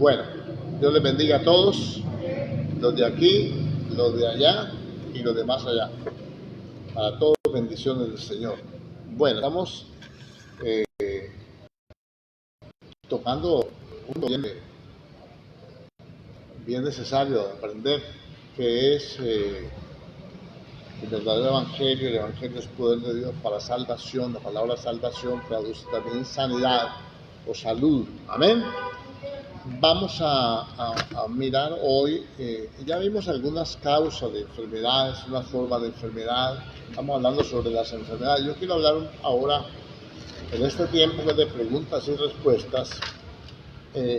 Bueno, Dios les bendiga a todos, los de aquí, los de allá y los de más allá. Para todos, bendiciones del Señor. Bueno, estamos tocando un tema bien necesario de aprender, que es el verdadero evangelio. El evangelio es poder de Dios para salvación. La palabra salvación traduce también sanidad o salud. Amén. Vamos a mirar hoy, ya vimos algunas causas de enfermedades, una forma de enfermedad. Estamos hablando sobre las enfermedades. Yo quiero hablar ahora, en este tiempo de preguntas y respuestas,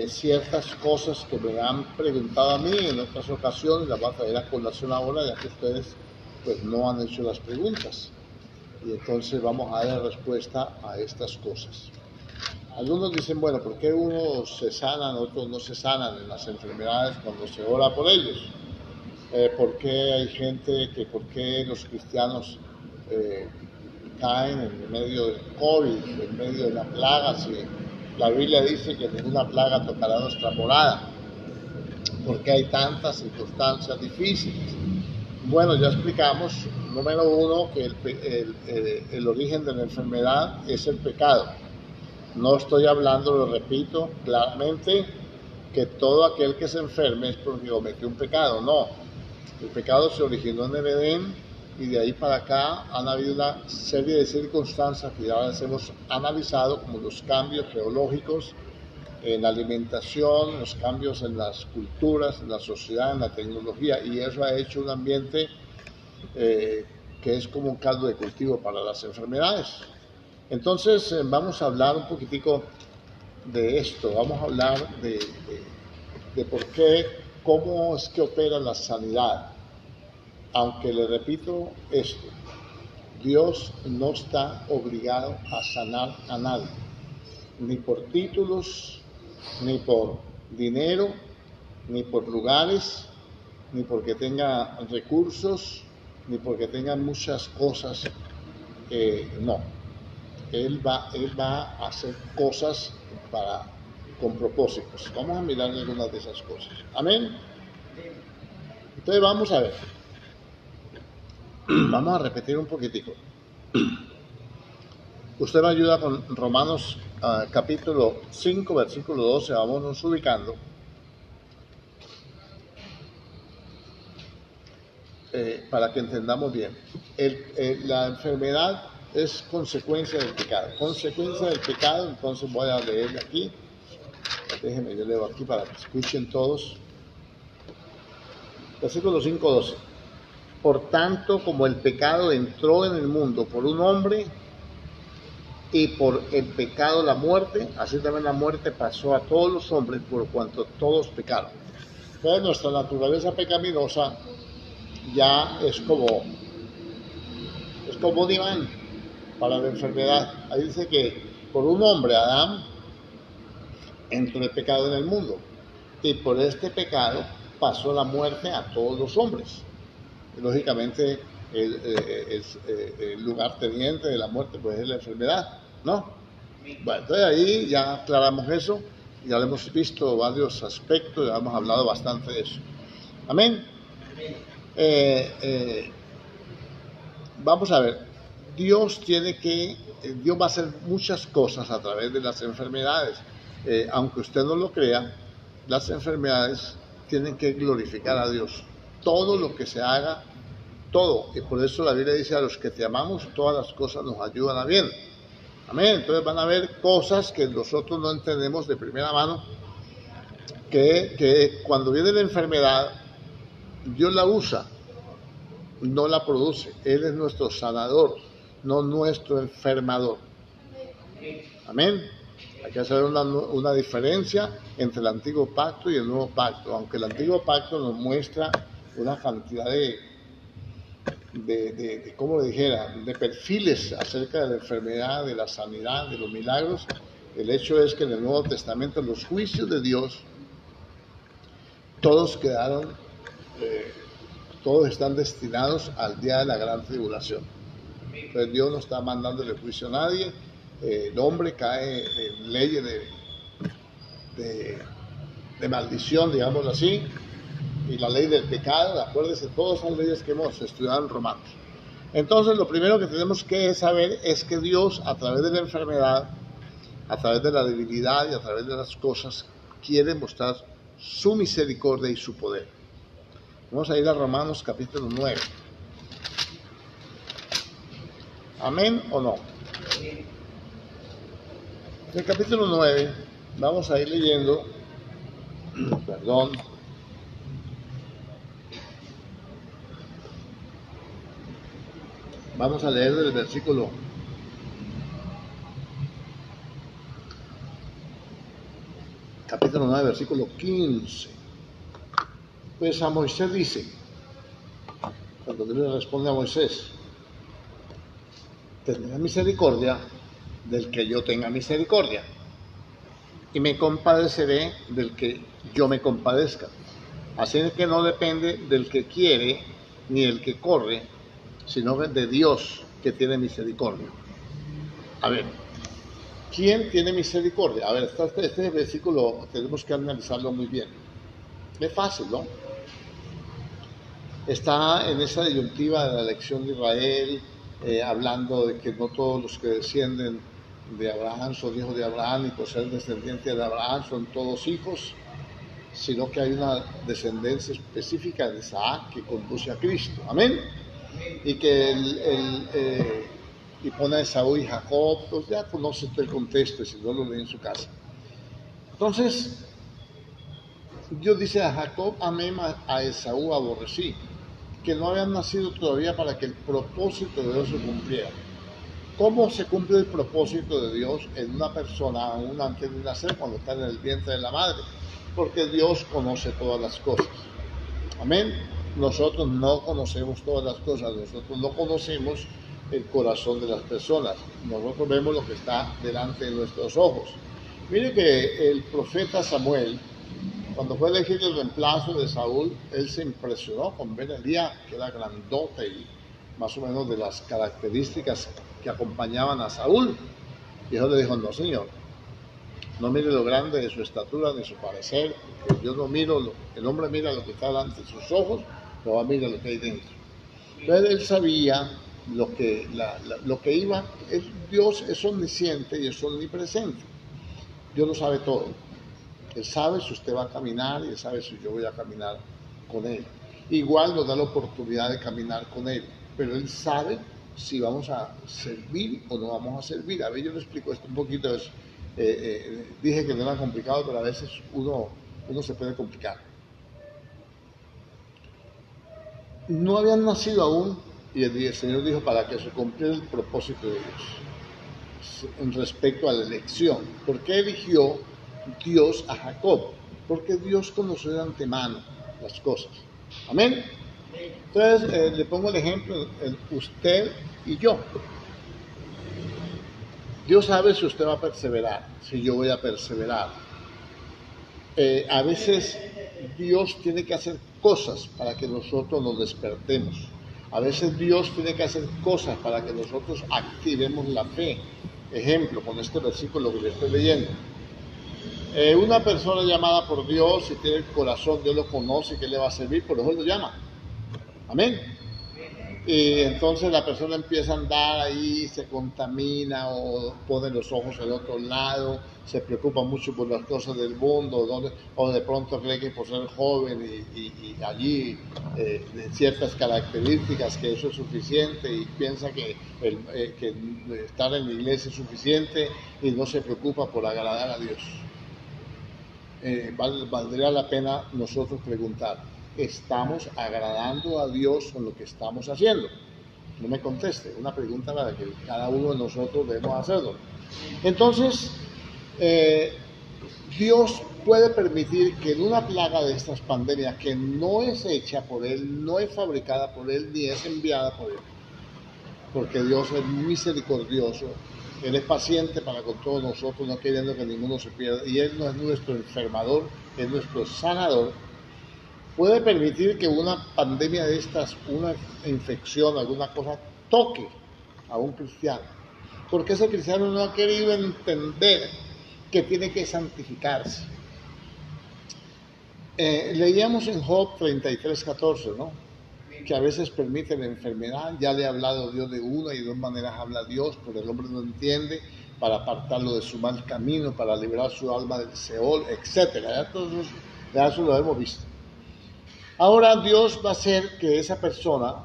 ciertas cosas que me han preguntado a mí en otras ocasiones. Las voy a traer a colación ahora, ya que ustedes pues no han hecho las preguntas, y entonces vamos a dar respuesta a estas cosas. Algunos dicen, bueno, ¿por qué unos se sanan, otros no se sanan en las enfermedades cuando se ora por ellos? ¿Por qué hay gente que, por qué los cristianos caen en medio del COVID, en medio de la plaga, si la Biblia dice que ninguna plaga tocará nuestra morada? ¿Por qué hay tantas circunstancias difíciles? Bueno, ya explicamos, número uno, que el origen de la enfermedad es el pecado. No estoy hablando, lo repito claramente, que todo aquel que se enferme es porque cometió un pecado. No, el pecado se originó en el Edén y de ahí para acá han habido una serie de circunstancias que ya las hemos analizado, como los cambios geológicos en la alimentación, los cambios en las culturas, en la sociedad, en la tecnología, y eso ha hecho un ambiente que es como un caldo de cultivo para las enfermedades. Entonces vamos a hablar un poquitico de esto, vamos a hablar de por qué, cómo es que opera la sanidad. Aunque le repito esto, Dios no está obligado a sanar a nadie, ni por títulos, ni por dinero, ni por lugares, ni porque tenga recursos, ni porque tenga muchas cosas. No. Él va a hacer cosas con propósitos. Vamos a mirar algunas de esas cosas. Amén. Entonces vamos a ver. Vamos a repetir un poquitico. Usted me ayuda con Romanos capítulo 5, versículo 12. Vámonos ubicando. Para que entendamos bien. La enfermedad es consecuencia del pecado. Consecuencia del pecado, entonces voy a leer aquí. Déjenme, yo leo aquí para que escuchen todos. Versículo 5:12. Por tanto, como el pecado entró en el mundo por un hombre, y por el pecado la muerte, así también la muerte pasó a todos los hombres por cuanto todos pecaron. Entonces nuestra naturaleza pecaminosa ya es como un imán para la enfermedad. Ahí dice que por un hombre, Adán, entró el pecado en el mundo, y por este pecado pasó la muerte a todos los hombres. Y lógicamente el lugarteniente de la muerte pues es la enfermedad, ¿no? Bueno, entonces ahí ya aclaramos eso, ya lo hemos visto varios aspectos, ya hemos hablado bastante de eso. Amén. Vamos a ver, Dios va a hacer muchas cosas a través de las enfermedades. Aunque usted no lo crea, las enfermedades tienen que glorificar a Dios. Todo lo que se haga, todo. Y por eso la Biblia dice, a los que te amamos, todas las cosas nos ayudan a bien. Amén. Entonces van a haber cosas que nosotros no entendemos de primera mano, que cuando viene la enfermedad, Dios la usa, no la produce. Él es nuestro sanador, no nuestro enfermador. Amén. Hay que hacer una diferencia entre el antiguo pacto y el nuevo pacto. Aunque el antiguo pacto nos muestra una cantidad de ¿cómo le dijera?, de perfiles acerca de la enfermedad, de la sanidad, de los milagros. El hecho es que en el Nuevo Testamento los juicios de Dios todos quedaron, todos están destinados al día de la gran tribulación. Entonces Dios no está mandándole juicio a nadie. El hombre cae en leyes de maldición, digámoslo así, y la ley del pecado. Acuérdense, todas esas leyes que hemos estudiado en Romanos. Entonces, lo primero que tenemos que saber es que Dios, a través de la enfermedad, a través de la debilidad y a través de las cosas, quiere mostrar su misericordia y su poder. Vamos a ir a Romanos capítulo 9. ¿Amén o no? En el capítulo 9 vamos a ir leyendo, perdón, vamos a leer del versículo capítulo 9, versículo 15. Pues a Moisés dice, cuando Dios le responde a Moisés, tendré misericordia del que yo tenga misericordia, y me compadeceré del que yo me compadezca. Así es que no depende del que quiere ni del que corre, sino de Dios que tiene misericordia. A ver, ¿quién tiene misericordia? A ver, este versículo tenemos que analizarlo muy bien. Es fácil, ¿no? Está en esa disyuntiva de la elección de Israel, hablando de que no todos los que descienden de Abraham son hijos de Abraham, y por ser descendientes de Abraham son todos hijos, sino que hay una descendencia específica de Isaac que conduce a Cristo. Amén. Y que y pone a Esaú y Jacob, pues ya conoce todo el contexto, y si no lo lee en su casa. Entonces, Dios dice: a Jacob amé, a Esaú aborrecí, que no habían nacido todavía para que el propósito de Dios se cumpliera. ¿Cómo se cumple el propósito de Dios en una persona aún antes de nacer, cuando está en el vientre de la madre? Porque Dios conoce todas las cosas. Amén. Nosotros no conocemos todas las cosas, nosotros no conocemos el corazón de las personas, nosotros vemos lo que está delante de nuestros ojos. Mire que el profeta Samuel, cuando fue elegido el reemplazo de Saúl, él se impresionó con ver a Elías, que era grandote y más o menos de las características que acompañaban a Saúl. Y Dios le dijo: no, señor, no mire lo grande de su estatura ni su parecer, porque yo no miro, el hombre mira lo que está delante de sus ojos, no va a mirar lo que hay dentro. Entonces él sabía lo que iba. Dios es omnisciente y es omnipresente. Dios lo sabe todo. Él sabe si usted va a caminar y Él sabe si yo voy a caminar con Él. Igual nos da la oportunidad de caminar con Él, pero Él sabe si vamos a servir o no vamos a servir. A ver, yo le explico esto un poquito. Dije que no era complicado, pero a veces uno se puede complicar. No habían nacido aún, y el Señor dijo, para que se cumpliera el propósito de Dios en respecto a la elección. ¿Por qué eligió Dios a Jacob? Porque Dios conoció de antemano las cosas. Amén. Entonces le pongo el ejemplo, usted y yo. Dios sabe si usted va a perseverar, si yo voy a perseverar. A veces Dios tiene que hacer cosas para que nosotros nos despertemos. A veces Dios tiene que hacer cosas para que nosotros activemos la fe. Ejemplo, con este versículo que le estoy leyendo. Una persona llamada por Dios, si tiene el corazón, Dios lo conoce, que le va a servir, por eso lo llama. Amén. Y entonces la persona empieza a andar ahí, se contamina o pone los ojos al otro lado, se preocupa mucho por las cosas del mundo, o de pronto cree que por ser joven y allí de ciertas características que eso es suficiente, y piensa que estar en la iglesia es suficiente y no se preocupa por agradar a Dios. Valdría la pena nosotros preguntar: ¿estamos agradando a Dios con lo que estamos haciendo? No me conteste, una pregunta para que cada uno de nosotros debemos hacerlo. Entonces, Dios puede permitir que en una plaga de estas pandemias, que no es hecha por Él, no es fabricada por Él, ni es enviada por Él, porque Dios es misericordioso, Él es paciente para con todos nosotros, no queriendo que ninguno se pierda, y Él no es nuestro enfermador, es nuestro sanador. Puede permitir que una pandemia de estas, una infección, alguna cosa, toque a un cristiano, porque ese cristiano no ha querido entender que tiene que santificarse. Leíamos en Job 33:14, ¿no? Que a veces permite la enfermedad. Ya le ha hablado Dios de una y de dos maneras habla Dios, pero el hombre no entiende, para apartarlo de su mal camino, para liberar su alma del Seol, etc. Ya eso lo hemos visto. Ahora Dios va a hacer que esa persona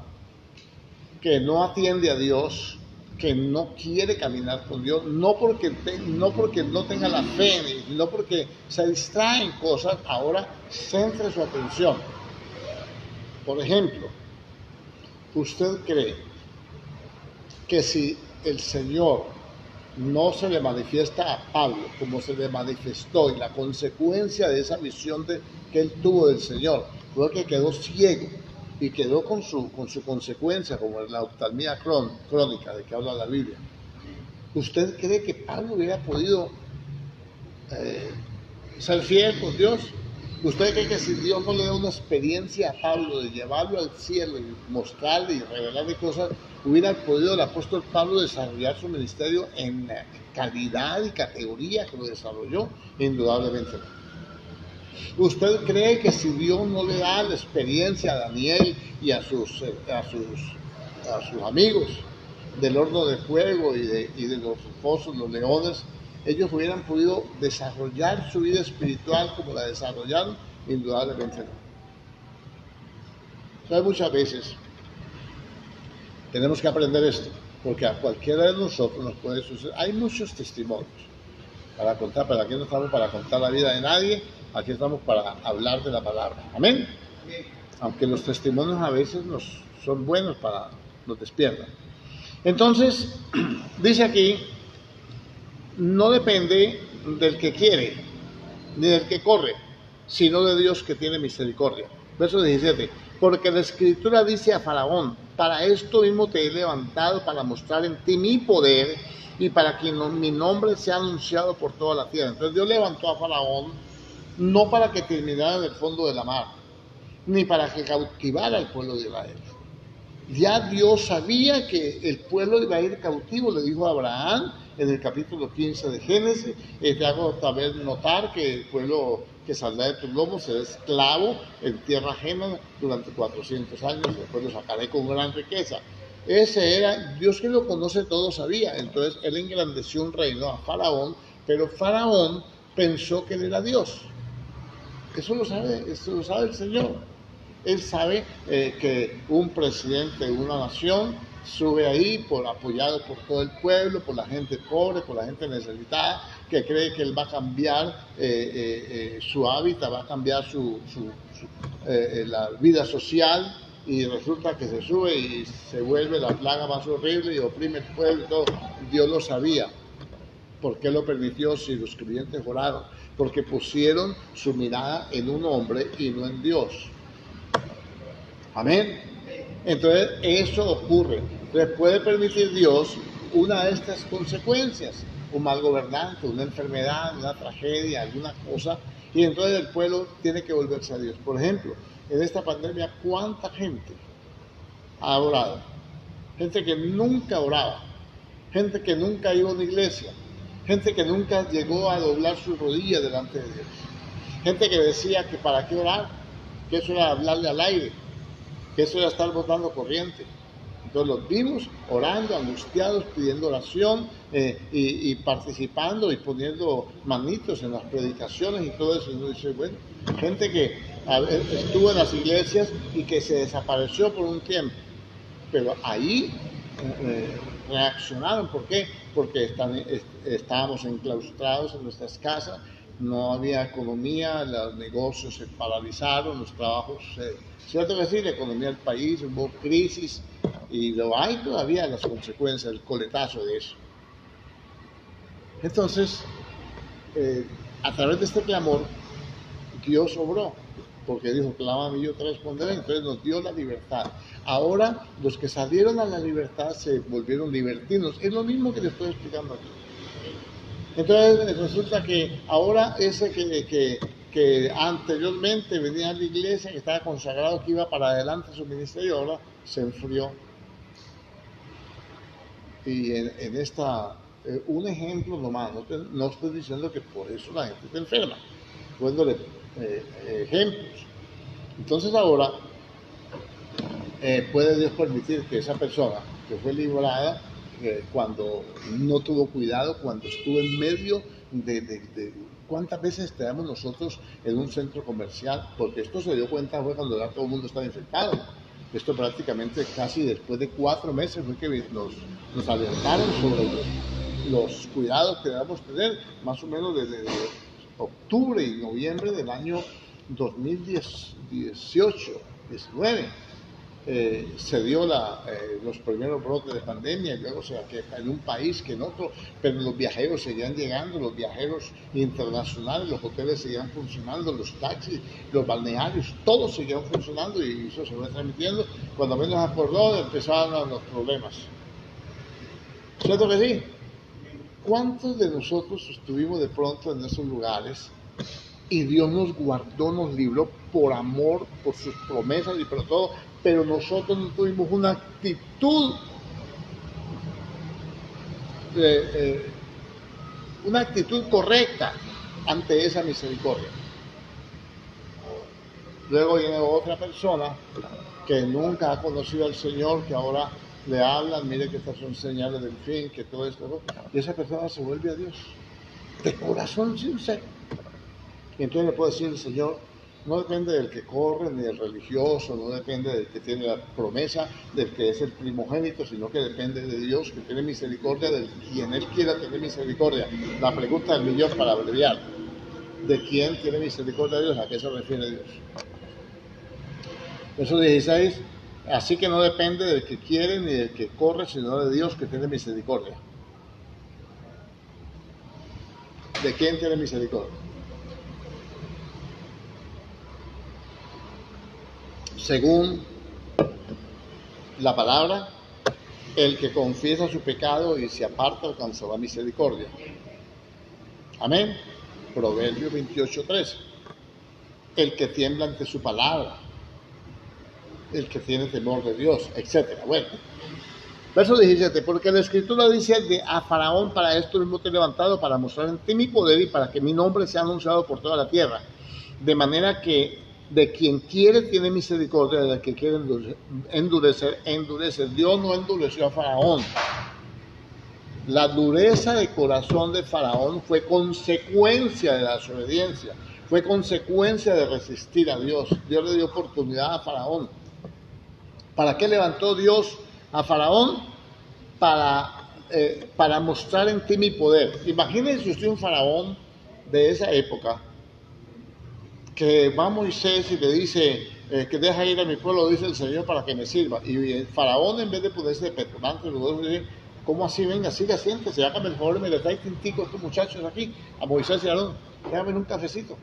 que no atiende a Dios, que no quiere caminar con Dios, no porque no tenga la fe, no porque se distrae en cosas, ahora centre su atención. Por ejemplo, ¿usted cree que si el Señor no se le manifiesta a Pablo como se le manifestó, y la consecuencia de esa visión que él tuvo del Señor fue que quedó ciego y quedó con su consecuencia, como en la oftalmia crónica de que habla la Biblia? ¿Usted cree que Pablo hubiera podido ser fiel con Dios? ¿Usted cree que si Dios no le da una experiencia a Pablo de llevarlo al cielo y mostrarle y revelarle cosas, hubiera podido el apóstol Pablo desarrollar su ministerio en la calidad y categoría que lo desarrolló? Indudablemente no. ¿Usted cree que si Dios no le da la experiencia a Daniel y a sus amigos del horno de fuego y de los fosos, los leones, ellos hubieran podido desarrollar su vida espiritual como la desarrollaron? Indudablemente no. Entonces, muchas veces tenemos que aprender esto, porque a cualquiera de nosotros nos puede suceder. Hay muchos testimonios para contar, pero aquí no estamos para contar la vida de nadie, aquí estamos para hablar de la palabra. Amén. Aunque los testimonios a veces son buenos, nos despiertan. Entonces, dice aquí, no depende del que quiere, ni del que corre, sino de Dios que tiene misericordia. Verso 17, porque la Escritura dice a Faraón, para esto mismo te he levantado, para mostrar en ti mi poder, y para que mi nombre sea anunciado por toda la tierra. Entonces Dios levantó a Faraón, no para que terminara en el fondo de la mar, ni para que cautivara al pueblo de Israel. Ya Dios sabía que el pueblo iba a ir cautivo, le dijo a Abraham en el capítulo 15 de Génesis, te hago saber notar que el pueblo que saldrá de tus lomos será esclavo en tierra ajena durante 400 años, después lo sacaré con gran riqueza. Ese era, Dios que lo conoce todo sabía, entonces él engrandeció un reino a Faraón, pero Faraón pensó que él era Dios. Eso lo sabe el Señor. Él sabe que un presidente de una nación sube ahí apoyado por todo el pueblo, por la gente pobre, por la gente necesitada, que cree que él va a cambiar su hábitat, va a cambiar la vida social, y resulta que se sube y se vuelve la plaga más horrible y oprime el pueblo y todo. Dios lo sabía. ¿Por qué lo permitió si los creyentes oraron? Porque pusieron su mirada en un hombre y no en Dios. Amén. Entonces eso ocurre. Entonces puede permitir Dios una de estas consecuencias, un mal gobernante, una enfermedad, una tragedia, alguna cosa, y entonces el pueblo tiene que volverse a Dios. Por ejemplo, en esta pandemia, ¿cuánta gente ha orado? Gente que nunca oraba, gente que nunca iba a una iglesia, gente que nunca llegó a doblar sus rodillas delante de Dios, gente que decía que para qué orar, que eso era hablarle al aire, que eso era estar botando corriente. Entonces los vimos orando, angustiados, pidiendo oración y participando y poniendo manitos en las predicaciones y todo eso. Y uno dice, bueno, gente que estuvo en las iglesias y que se desapareció por un tiempo, pero ahí reaccionaron. ¿Por qué? Porque estábamos enclaustrados en nuestras casas, no había economía, los negocios se paralizaron, los trabajos, cierto que sí, la economía del país, hubo crisis, y lo hay todavía las consecuencias, el coletazo de eso. Entonces, a través de este clamor, Dios obró, porque dijo, clámame y yo te responderé. Entonces nos dio la libertad. Ahora los que salieron a la libertad se volvieron libertinos. Es lo mismo que les estoy explicando aquí. Entonces resulta que ahora ese que anteriormente venía a la iglesia, que estaba consagrado, que iba para adelante su ministerio, ahora se enfrió. Y en esta, un ejemplo nomás, no estoy diciendo que por eso la gente está enferma. Cuando ejemplos. Entonces ahora puede Dios permitir que esa persona que fue librada, cuando no tuvo cuidado, cuando estuvo en medio de ¿cuántas veces estábamos nosotros en un centro comercial? Porque esto se dio cuenta fue cuando ya todo el mundo estaba infectado. Esto prácticamente casi después de 4 meses fue que nos alertaron sobre los cuidados que debemos tener, más o menos desde octubre y noviembre del año 2018, 19. Se dio los primeros brotes de pandemia, y luego que en un país que en otro, pero los viajeros seguían llegando, los viajeros internacionales, los hoteles seguían funcionando, los taxis, los balnearios, todos seguían funcionando y eso se fue transmitiendo. Cuando menos acordó empezaron los problemas. ¿Cierto que sí? ¿Cuántos de nosotros estuvimos de pronto en esos lugares y Dios nos guardó, nos libró por amor, por sus promesas y por todo, pero nosotros no tuvimos una actitud correcta ante esa misericordia? Luego viene otra persona que nunca ha conocido al Señor, que ahora le hablan, mire que estas son señales del fin, que todo esto, y esa persona se vuelve a Dios de corazón sincero. Y entonces le puedo decir al Señor, no depende del que corre, ni del religioso, no depende del que tiene la promesa, del que es el primogénito, sino que depende de Dios, que tiene misericordia de quien Él quiera tener misericordia. La pregunta del millón para abreviar, ¿de quién tiene misericordia Dios? ¿A qué se refiere Dios? Verso 16, así que no depende del que quiere ni del que corre, sino de Dios que tiene misericordia. ¿De quién tiene misericordia? Según la palabra, el que confiesa su pecado y se aparta alcanzará misericordia. Amén. Proverbios 28:13. El que tiembla ante su palabra, el que tiene temor de Dios, etc. Bueno, verso 17, porque la Escritura dice a Faraón, para esto mismo te he levantado, para mostrar en ti mi poder y para que mi nombre sea anunciado por toda la tierra. De manera que de quien quiere tiene misericordia, del que quiere endurece. Dios no endureció a Faraón. La dureza de corazón de Faraón fue consecuencia de la desobediencia, fue consecuencia de resistir a Dios. Dios le dio oportunidad a Faraón. ¿Para qué levantó Dios a Faraón? Para mostrar en ti mi poder. Imagínense usted un Faraón de esa época, que va Moisés y le dice que deja ir a mi pueblo, dice el Señor, para que me sirva. Y el Faraón, en vez de ponerse de petulante, luego dice, ¿cómo así? Venga, siga, siéntese, hágame el favor y me le trae tintico a estos muchachos aquí, a Moisés y a Aarón, déjame un cafecito.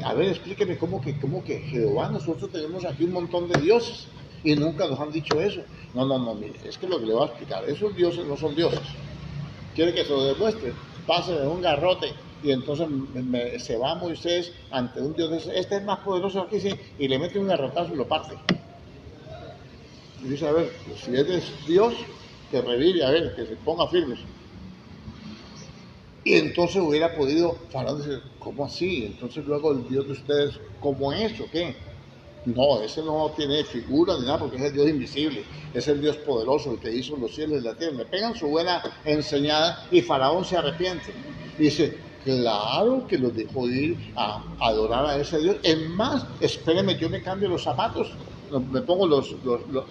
A ver, explíqueme cómo que Jehová, nosotros tenemos aquí un montón de dioses y nunca nos han dicho eso. No, mire, es que lo que le voy a explicar, esos dioses no son dioses. Quiere que se lo demuestre, páseme un garrote. Y entonces se va Moisés ante un Dios, este es más poderoso aquí, sí, y le mete un garrotazo y lo parte. Y dice, a ver, pues si eres Dios, que revive, a ver, que se ponga firme. Y entonces hubiera podido, Faraón dice, ¿cómo así? Entonces luego el Dios de ustedes, ¿cómo es o qué? No, ese no tiene figura ni nada, porque es el Dios invisible, es el Dios poderoso, el que hizo los cielos y la tierra. Le pegan su buena enseñada y Faraón se arrepiente. Dice, claro que los dejó ir a adorar a ese Dios. Es más, espérenme, yo me cambio los zapatos, me pongo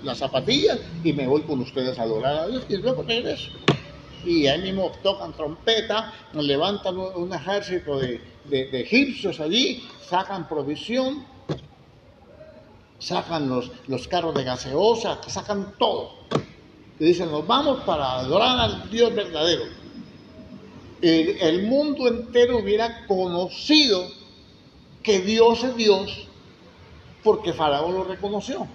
las zapatillas y me voy con ustedes a adorar a Dios y luego regreso. Y ahí mismo tocan trompeta, levantan un ejército de egipcios allí, sacan provisión, sacan los carros de gaseosa, sacan todo. Y dicen, nos vamos para adorar al Dios verdadero. El mundo entero hubiera conocido que Dios es Dios porque Faraón lo reconoció.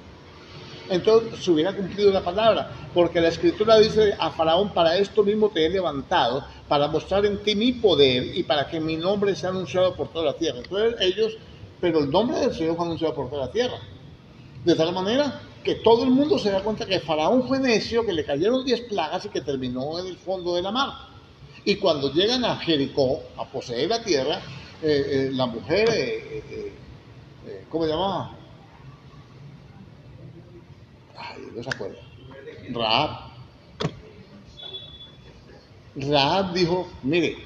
Entonces se hubiera cumplido la palabra, porque la Escritura dice a Faraón, para esto mismo te he levantado, para mostrar en ti mi poder y para que mi nombre sea anunciado por toda la tierra. Entonces pero el nombre del Señor fue anunciado por toda la tierra, de tal manera que todo el mundo se da cuenta que Faraón fue necio, que le cayeron 10 plagas y que terminó en el fondo de la mar. Y cuando llegan a Jericó a poseer la tierra, la mujer, ¿cómo se llamaba? Ay, no se acuerda. Rahab. Rahab dijo, mire,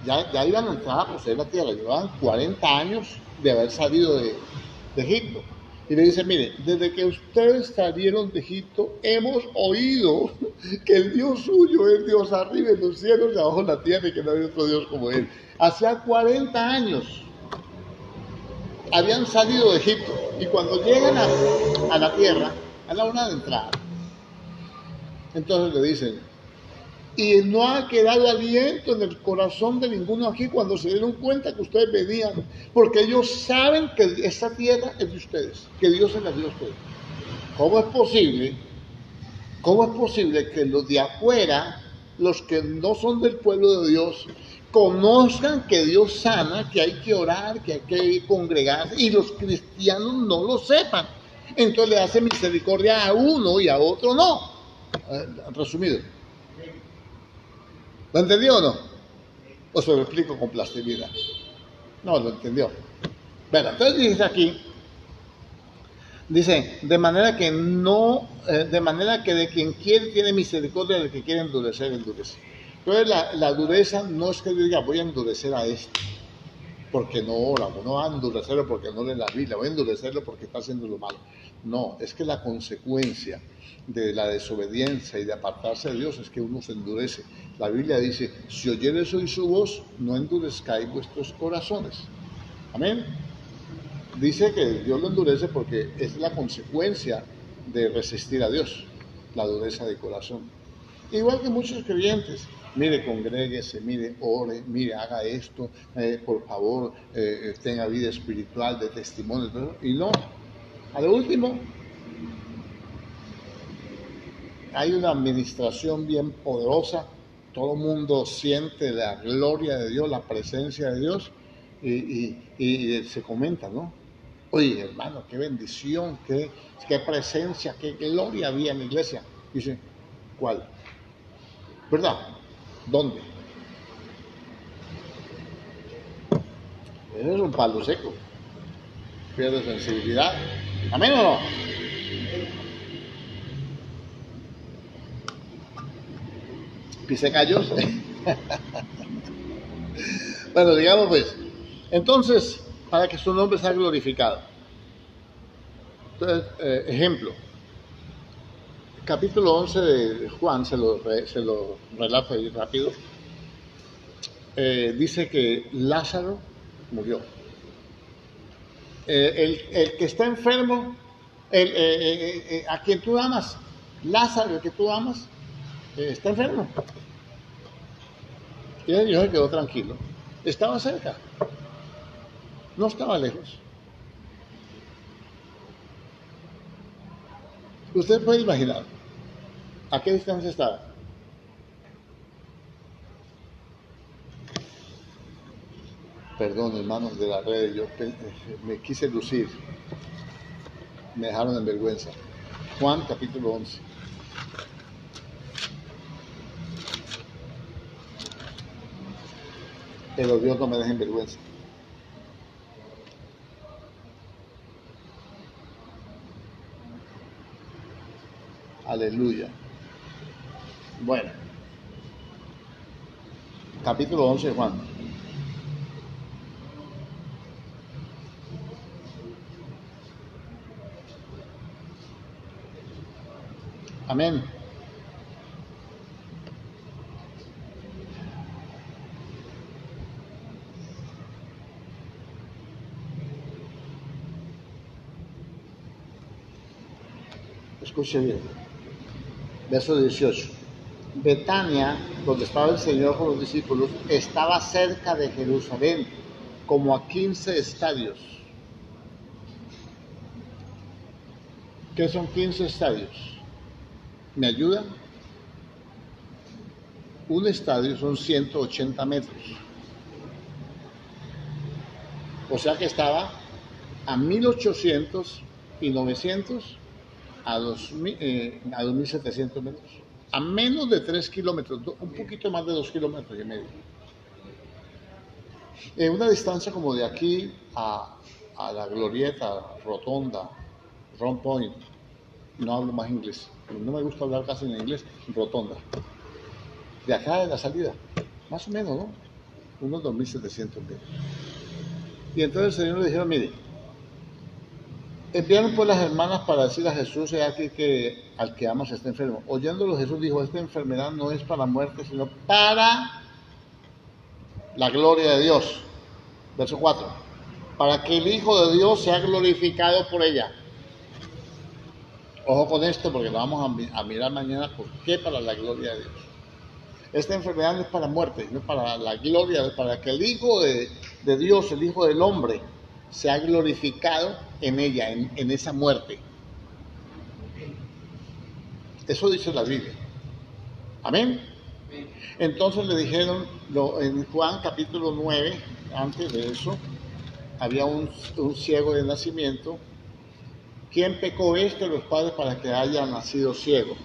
ya iban a entrar a poseer la tierra, llevaban 40 años de haber salido de Egipto. Y le dice, mire, desde que ustedes salieron de Egipto, hemos oído que el Dios suyo es Dios arriba en los cielos y abajo en la tierra y que no hay otro Dios como Él. Hacía 40 años habían salido de Egipto y cuando llegan a la tierra, a la hora de entrar, entonces le dicen, y no ha quedado aliento en el corazón de ninguno aquí cuando se dieron cuenta que ustedes venían, porque ellos saben que esta tierra es de ustedes, que Dios se la dio a ustedes. ¿Cómo es posible? ¿Cómo es posible que los de afuera, los que no son del pueblo de Dios, conozcan que Dios sana, que hay que orar, que hay que congregarse, y los cristianos no lo sepan? Entonces le hace misericordia a uno y a otro no. Resumido. ¿Lo entendió o no? ¿O se lo explico con plastilina? No, lo entendió. Bueno, entonces dice aquí, dice, de manera que de quien quiere tiene misericordia, del que quiere endurecer, endurece. Entonces la dureza no es que diga, voy a endurecer a este, porque no ora, no va a endurecerlo porque no lee la Biblia, voy a endurecerlo porque está haciendo lo malo. No, es que la consecuencia de la desobediencia y de apartarse de Dios es que uno se endurece. La Biblia dice, si oyeres hoy su voz, no endurezcáis vuestros corazones. Amén. Dice que Dios lo endurece porque es la consecuencia de resistir a Dios, la dureza de corazón. Igual que muchos creyentes, mire, congréguese, mire, ore, mire, haga esto, por favor, tenga vida espiritual, de testimonio, ¿no? Y no, a lo último, hay una administración bien poderosa, todo el mundo siente la gloria de Dios, la presencia de Dios, y se comenta, ¿no? Oye, hermano, qué bendición, qué presencia, qué gloria había en la iglesia. Dice, ¿cuál? ¿Verdad? ¿Dónde? Eso es un palo seco. Pierde sensibilidad. ¿Amén o no? Pise callos. Bueno, digamos pues. Entonces, para que su nombre sea glorificado. Entonces, ejemplo. Capítulo 11 de Juan, se lo relato ahí rápido. Dice que Lázaro murió. El que está enfermo, a quien tú amas, Lázaro, el que tú amas, está enfermo. Y el Señor se quedó tranquilo. Estaba cerca, no estaba lejos. Usted puede imaginar a qué distancia estaba. Perdón, hermanos de la red, yo me quise lucir, me dejaron en vergüenza. Juan capítulo 11. Pero Dios no me deja en vergüenza. Aleluya. Bueno, capítulo 11 de Juan. Amén. Escuche bien. Verso 18. Betania, donde estaba el Señor con los discípulos, estaba cerca de Jerusalén, como a 15 estadios. ¿Qué son 15 estadios? ¿Me ayudan? Un estadio son 180 metros. O sea que estaba a 1800 y 900 a 2700 metros. A menos de 3 kilómetros, un poquito más de 2 kilómetros y medio. En una distancia como de aquí a la glorieta, rotonda, Round Point, no hablo más inglés, no me gusta hablar casi en inglés, rotonda. De acá de la salida, más o menos, ¿no? Unos 2.700 metros. Y entonces el Señor le dijeron, mire, enviaron pues las hermanas para decir a Jesús, aquí que al que amas está enfermo. Oyéndolo Jesús dijo, esta enfermedad no es para muerte, sino para la gloria de Dios. Verso 4. Para que el Hijo de Dios sea glorificado por ella. Ojo con esto porque lo vamos a mirar mañana. ¿Por qué? Para la gloria de Dios. Esta enfermedad no es para muerte, sino para la gloria, para que el Hijo de Dios, el Hijo del hombre, sea glorificado en ella, en esa muerte. Eso dice la Biblia. Amén. Entonces le dijeron, en Juan capítulo 9, antes de eso, había un ciego de nacimiento. ¿Quién pecó los padres para que haya nacido ciego?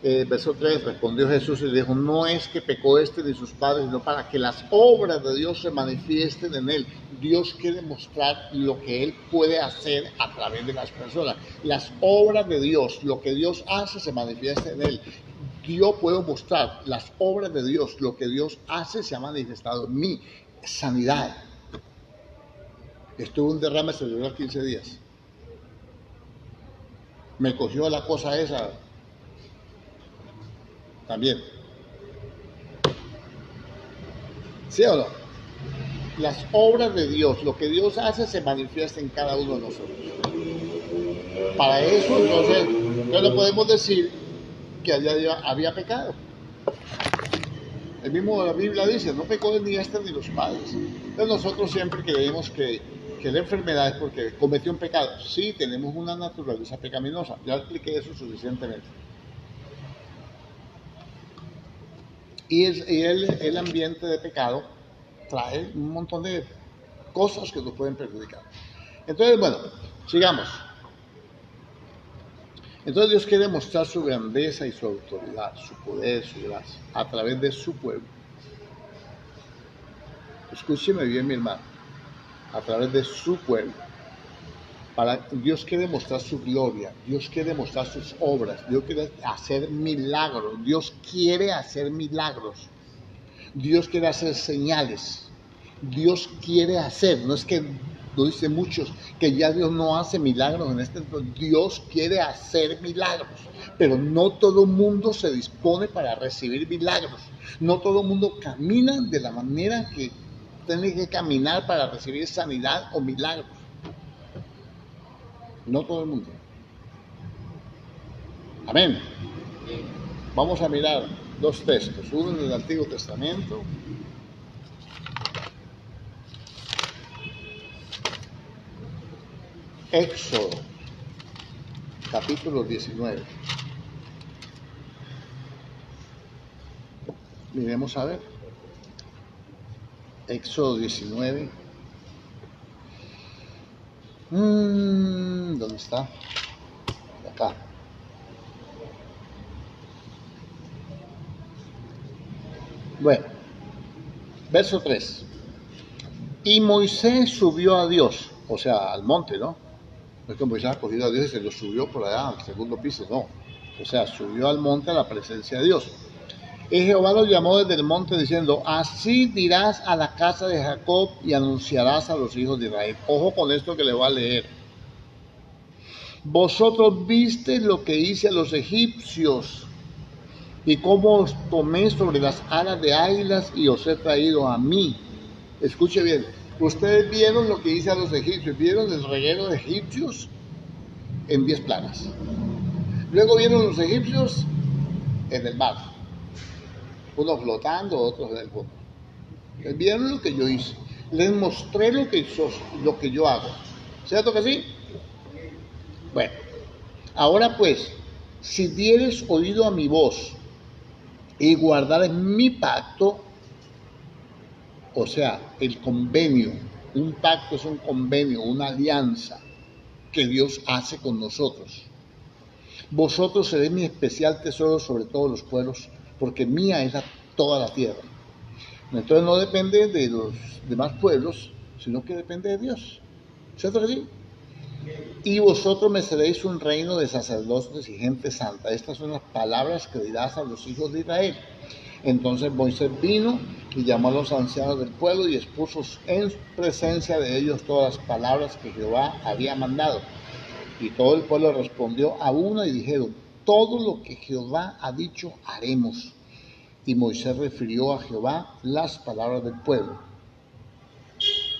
Verso 3, respondió Jesús y le dijo, no es que pecó ni sus padres, sino para que las obras de Dios se manifiesten en él. Dios quiere mostrar lo que él puede hacer a través de las personas. Las obras de Dios, lo que Dios hace se manifiesta en él. Yo puedo mostrar las obras de Dios, lo que Dios hace se ha manifestado en mí. Sanidad. Estuve un derrame cerebral 15 días. Me cogió la cosa esa también. ¿Sí o no? Las obras de Dios, lo que Dios hace se manifiesta en cada uno de nosotros. Para eso entonces no podemos decir que había pecado. El mismo la Biblia dice, no pecó ni ni los padres. Entonces nosotros siempre creemos que la enfermedad es porque cometió un pecado. Sí, tenemos una naturaleza pecaminosa. Ya expliqué eso suficientemente. Y el ambiente de pecado trae un montón de cosas que nos pueden perjudicar. Entonces, bueno, sigamos. Entonces Dios quiere mostrar su grandeza y su autoridad, su poder, su gracia, a través de su pueblo. Escúcheme bien, mi hermano. A través de su pueblo. Dios quiere mostrar su gloria, Dios quiere mostrar sus obras, Dios quiere hacer milagros, Dios quiere hacer milagros, Dios quiere hacer señales, Dios quiere hacer, no es que lo dicen muchos, que ya Dios no hace milagros en este tiempo. Dios quiere hacer milagros, pero no todo el mundo se dispone para recibir milagros, no todo el mundo camina de la manera que tiene que caminar para recibir sanidad o milagros. No todo el mundo. Amén. Vamos a mirar dos textos, uno en el Antiguo Testamento. Éxodo, capítulo 19. Miremos a ver. Éxodo 19. ¿Dónde está? Acá. Bueno, verso 3. Y Moisés subió a Dios, o sea, al monte, ¿no? No es que Moisés ha cogido a Dios y se lo subió por allá al segundo piso, no. O sea, subió al monte a la presencia de Dios. Y Jehová lo llamó desde el monte diciendo, así dirás a la casa de Jacob y anunciarás a los hijos de Israel. Ojo con esto que le voy a leer. Vosotros visteis lo que hice a los egipcios y cómo os tomé sobre las alas de águilas y os he traído a mí. Escuche bien, ustedes vieron lo que hice a los egipcios, vieron el reguero de egipcios en 10 plagas. Luego vieron los egipcios en el mar, unos flotando, otros en el fondo. Vieron lo que yo hice, les mostré lo que yo hago. ¿Cierto que sí? Bueno, ahora pues, si dieres oído a mi voz y guardares mi pacto, o sea, el convenio, un pacto es un convenio, una alianza que Dios hace con nosotros. Vosotros seréis mi especial tesoro sobre todos los pueblos, porque mía es toda la tierra. Entonces no depende de los demás pueblos, sino que depende de Dios. ¿Cierto que sí? Y vosotros me seréis un reino de sacerdotes y gente santa. Estas son las palabras que dirás a los hijos de Israel. Entonces Moisés vino y llamó a los ancianos del pueblo y expuso en presencia de ellos todas las palabras que Jehová había mandado. Y todo el pueblo respondió a una y dijeron: todo lo que Jehová ha dicho haremos. Y Moisés refirió a Jehová las palabras del pueblo.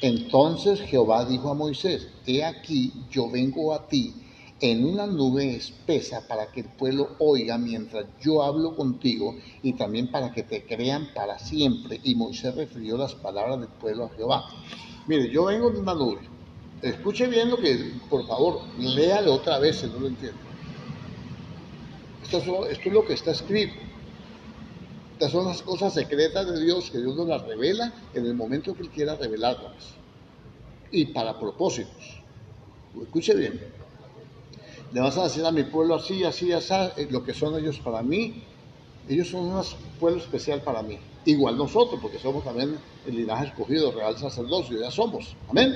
Entonces Jehová dijo a Moisés: he aquí, yo vengo a ti en una nube espesa para que el pueblo oiga mientras yo hablo contigo y también para que te crean para siempre. Y Moisés refirió las palabras del pueblo a Jehová. Mire, yo vengo de una nube. Escuche bien lo que, por favor, léalo otra vez si no lo entiende. Esto es lo que está escrito. Estas son las cosas secretas de Dios que Dios nos las revela en el momento que Él quiera revelarlas. Y para propósitos. Escuche bien. Le vas a decir a mi pueblo así, así, así, lo que son ellos para mí. Ellos son un pueblo especial para mí. Igual nosotros, porque somos también el linaje escogido, real sacerdocio, ya somos. Amén.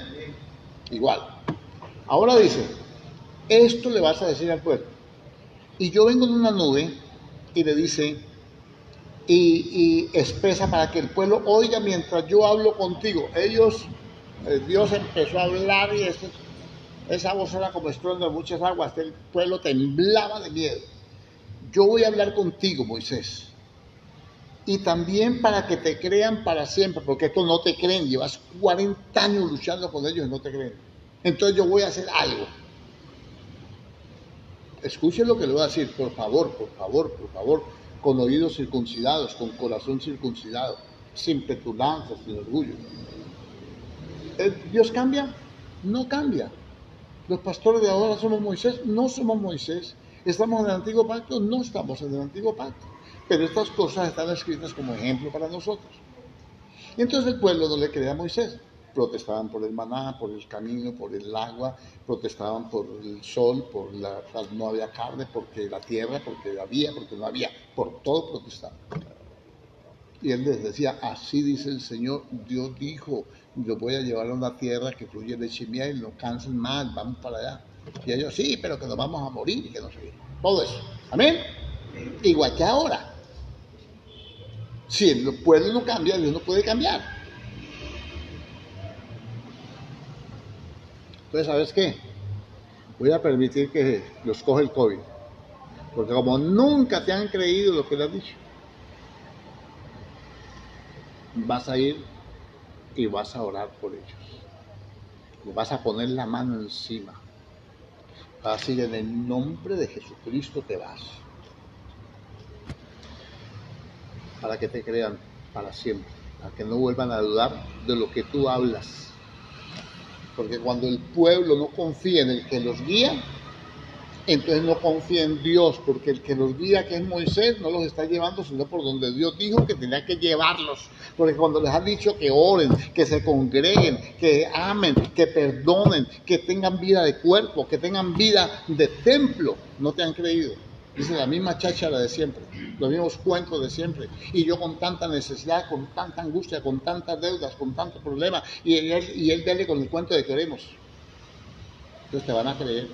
Igual. Ahora dice, esto le vas a decir al pueblo. Y yo vengo en una nube y le dice, y espesa para que el pueblo oiga mientras yo hablo contigo. Dios empezó a hablar y esa voz era como estruendo de muchas aguas. El pueblo temblaba de miedo. Yo voy a hablar contigo, Moisés. Y también para que te crean para siempre, porque estos no te creen. Llevas 40 años luchando con ellos y no te creen. Entonces yo voy a hacer algo. Escuchen lo que le voy a decir, por favor, con oídos circuncidados, con corazón circuncidado, sin petulancia, sin orgullo. ¿Dios cambia? No cambia. Los pastores de ahora somos Moisés, no somos Moisés. ¿Estamos en el antiguo pacto? No estamos en el antiguo pacto. Pero estas cosas están escritas como ejemplo para nosotros. Y entonces el pueblo no le creía a Moisés. Protestaban por el maná, por el camino, por el agua, protestaban por el sol, no había carne, porque la tierra, porque había, porque no había, por todo protestaban. Y él les decía, así dice el Señor, Dios dijo, yo voy a llevar a una tierra que fluye leche y miel, no cansen más, vamos para allá. Y ellos, sí, pero que nos vamos a morir y que no sé qué. Todo eso. Amén. Igual que ahora. Si el pueblo no cambia, Dios no puede cambiar. Entonces, ¿sabes qué? Voy a permitir que los coge el COVID. Porque como nunca te han creído lo que le has dicho, vas a ir y vas a orar por ellos. Le vas a poner la mano encima. Vas a decir, en el nombre de Jesucristo te vas. Para que te crean para siempre. Para que no vuelvan a dudar de lo que tú hablas. Porque cuando el pueblo no confía en el que los guía, entonces no confía en Dios, porque el que los guía, que es Moisés, no los está llevando, sino por donde Dios dijo que tenía que llevarlos. Porque cuando les ha dicho que oren, que se congreguen, que amen, que perdonen, que tengan vida de cuerpo, que tengan vida de templo, no te han creído. Dice la misma cháchara de siempre, los mismos cuentos de siempre. Y yo con tanta necesidad, con tanta angustia, con tantas deudas, con tantos problemas, y él dale con el cuento de queremos. Entonces te van a creer,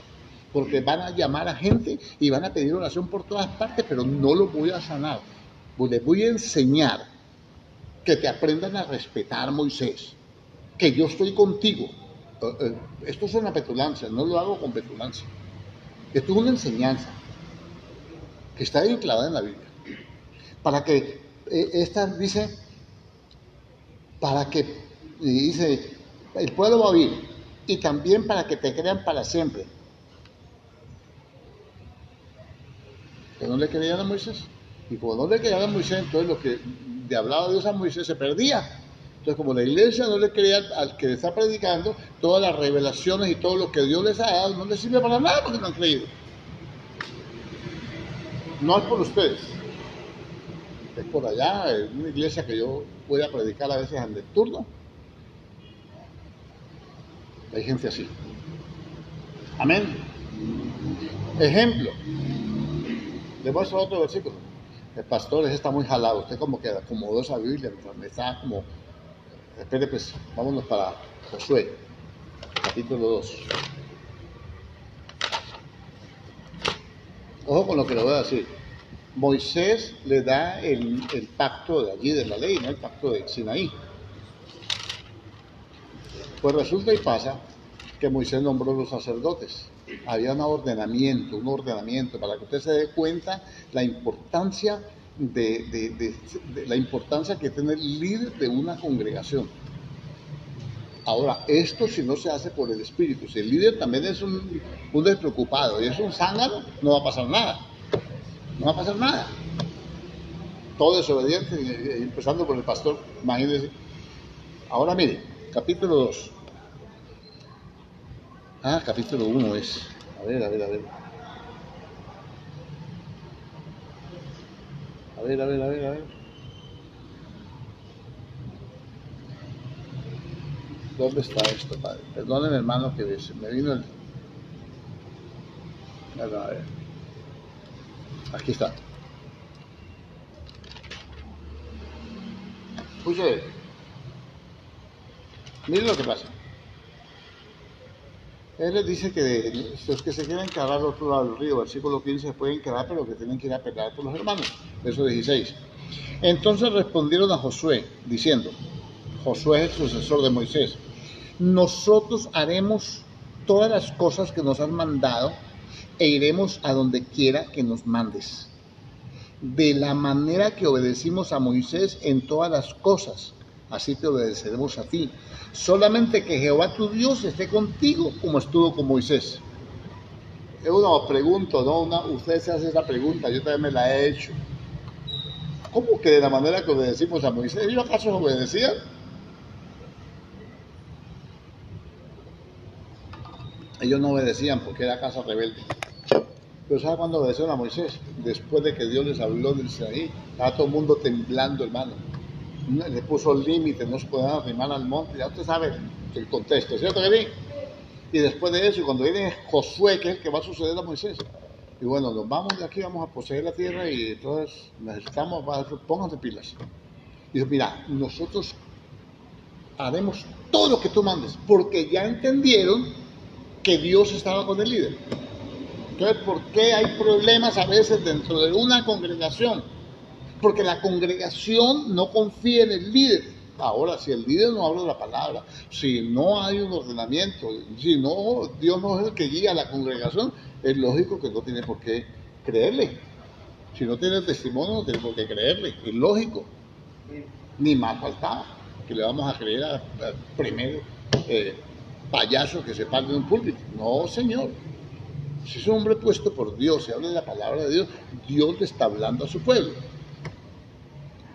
porque van a llamar a gente y van a pedir oración por todas partes, pero no los voy a sanar. Pues les voy a enseñar que te aprendan a respetar, Moisés, que yo estoy contigo. Esto es una petulancia, no lo hago con petulancia. Esto es una enseñanza que está enclavada en la Biblia, para que dice el pueblo va a oír, y también para que te crean para siempre. Que no le creían a Moisés, y como no le creían a Moisés, entonces lo que le hablaba Dios a Moisés se perdía. Entonces, como la iglesia no le creía al que le está predicando, todas las revelaciones y todo lo que Dios les ha dado no les sirve para nada porque no han creído. No es por ustedes, es por allá, en una iglesia que yo voy a predicar a veces en el turno. Hay gente así. Amén. Ejemplo. Les muestro otro versículo. El pastor ese está muy jalado. Usted como que acomodó esa Biblia. Me está como... Espere pues, vámonos para Josué, capítulo 2. Ojo con lo que le voy a decir. Moisés le da el pacto de allí, de la ley, ¿no? El pacto de Sinaí. Pues resulta y pasa que Moisés nombró los sacerdotes. Había un ordenamiento para que usted se dé cuenta la importancia de la importancia que tiene el líder de una congregación. Ahora, esto si no se hace por el Espíritu, si el líder también es un despreocupado y es un zángano, no va a pasar nada. No va a pasar nada. Todo desobediente, empezando por el pastor, imagínense. Ahora mire, capítulo 2. Capítulo 1 es. A ver. A ver. ¿Dónde está esto, padre? Perdónenme, hermano, que me vino el... A ver. Aquí está. Escuche, miren lo que pasa. Él les dice que los que se quieren quedar al otro lado del río, versículo 15, se pueden quedar, pero que tienen que ir a pelear por los hermanos. Verso 16. Entonces respondieron a Josué, diciendo, Josué es el sucesor de Moisés, nosotros haremos todas las cosas que nos has mandado e iremos a donde quiera que nos mandes. De la manera que obedecimos a Moisés en todas las cosas, así te obedeceremos a ti. Solamente que Jehová tu Dios esté contigo como estuvo con Moisés. Es una pregunta, ¿no? Usted se hace esa pregunta, yo también me la he hecho. ¿Cómo que de la manera que obedecimos a Moisés? ¿Ellos acaso obedecían? Ellos no obedecían porque era casa rebelde. Pero ¿sabe cuándo obedecieron a Moisés? Después de que Dios les habló del Sinaí. Estaba todo el mundo temblando, hermano. Le puso límites, no se podían arrimar al monte. Ya usted sabe el contexto, ¿cierto que sí? Y después de eso, y cuando viene Josué, que es el que va a suceder a Moisés, y bueno, nos vamos de aquí, vamos a poseer la tierra y entonces necesitamos, pónganse pilas. Y dijo, mira, nosotros haremos todo lo que tú mandes, porque ya entendieron que Dios estaba con el líder. Entonces, ¿por qué hay problemas a veces dentro de una congregación? Porque la congregación no confía en el líder. Ahora, si el líder no habla la palabra, si no hay un ordenamiento, si no, Dios no es el que guía a la congregación, es lógico que no tiene por qué creerle. Si no tiene testimonio, no tiene por qué creerle. Es lógico. Ni más faltaba que le vamos a creer al primer payaso que se parte de un púlpito. No, señor. Si es un hombre puesto por Dios, se habla de la palabra de Dios, Dios le está hablando a su pueblo.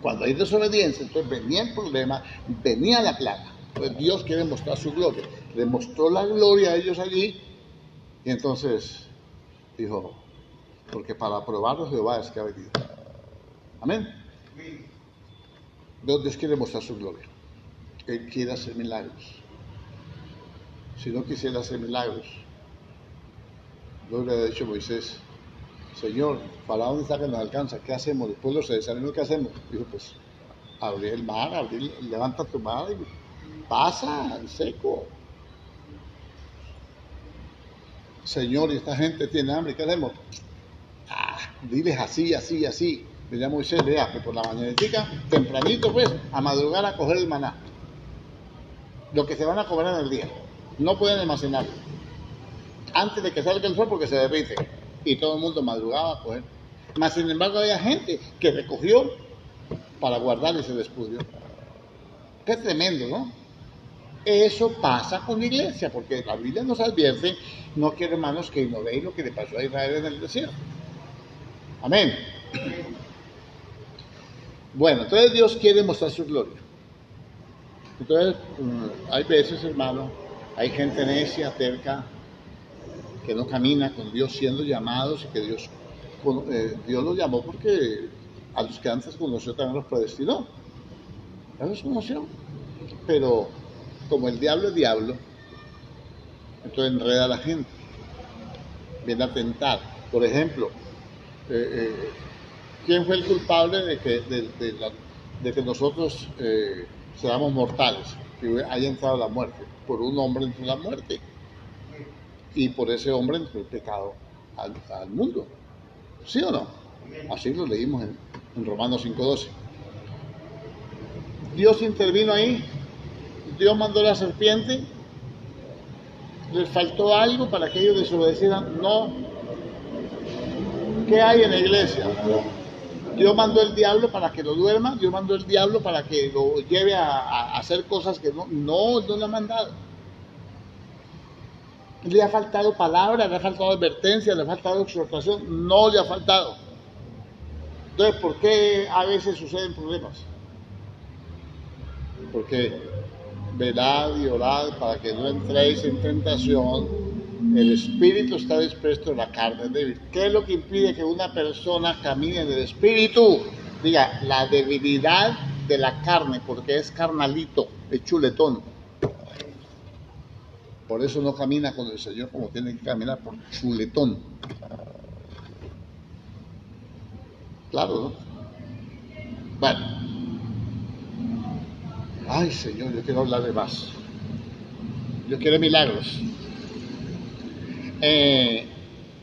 Cuando hay desobediencia, entonces venía el problema, venía la plaga. Pues Dios quiere mostrar su gloria. Le mostró la gloria a ellos allí, y entonces dijo, porque para probarlos Jehová es que ha venido. Amén. Dios quiere mostrar su gloria. Él quiere hacer milagros. Si no quisiera hacer milagros, Dios le ha dicho a Moisés, Señor, Faraón está que nos alcanza, ¿qué hacemos? El pueblo se desanimó, ¿qué hacemos? Dijo, pues, abrir el mar, levanta tu mar y pasa al seco. Señor, y esta gente tiene hambre, ¿qué hacemos? Diles así. Le llamo Moisés, vea, que por la mañanetica, tempranito pues, a madrugar a coger el maná. Lo que se van a comer en el día. No pueden almacenarlo. Antes de que salga el sol porque se derrite. Y todo el mundo madrugaba a coger. Mas sin embargo había gente que recogió para guardar y se despudrió. Qué tremendo, ¿no? Eso pasa con la iglesia, porque la Biblia nos advierte, no quiero hermanos que ignoréis lo que le pasó a Israel en el desierto. Amén. Bueno, entonces Dios quiere mostrar su gloria. Entonces, hay veces, hermano, hay gente necia, terca, que no camina con Dios siendo llamados y que Dios los llamó porque a los que antes conoció también los predestinó. Eso los conoció. Pero como el diablo es diablo, entonces enreda a la gente. Viene a tentar. Por ejemplo, ¿Quién fue el culpable de que nosotros seamos mortales? Que haya entrado la muerte. Por un hombre entró la muerte. Y por ese hombre entró el pecado al mundo. ¿Sí o no? Así lo leímos en Romanos 5:12. Dios intervino ahí. Dios mandó la serpiente. ¿Les faltó algo para que ellos desobedecieran? No. ¿Qué hay en la iglesia? Dios mandó el diablo para que lo duerma. Dios mandó el diablo para que lo lleve a hacer cosas que no le ha mandado. ¿Le ha faltado palabra? ¿Le ha faltado advertencia? ¿Le ha faltado exhortación? No le ha faltado. Entonces, ¿por qué a veces suceden problemas? Porque velad y orad para que no entréis en tentación. El espíritu está dispuesto, la carne es débil. ¿Qué es lo que impide que una persona camine en el espíritu? Diga, la debilidad de la carne, porque es carnalito, es chuletón. Por eso no camina con el Señor como tiene que caminar, por chuletón. Claro, ¿no? Bueno. Ay, Señor, yo quiero hablar de más. Yo quiero milagros.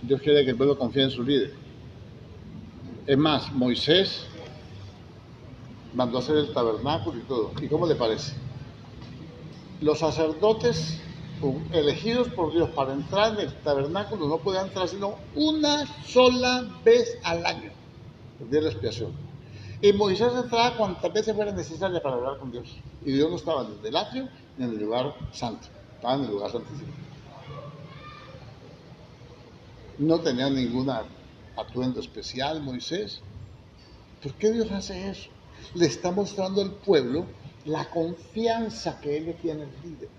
Dios quiere que el pueblo confíe en su líder. Es más, Moisés mandó hacer el tabernáculo y todo. ¿Y cómo le parece? Los sacerdotes elegidos por Dios para entrar en el tabernáculo no podían entrar sino una sola vez al año, el día de la expiación. Y Moisés entraba cuantas veces fuera necesaria para hablar con Dios. Y Dios no estaba ni en el atrio ni en el lugar santo, estaba en el lugar santísimo. No tenía ningún atuendo especial Moisés. ¿Por qué Dios hace eso? Le está mostrando al pueblo la confianza que Él le tiene al líder.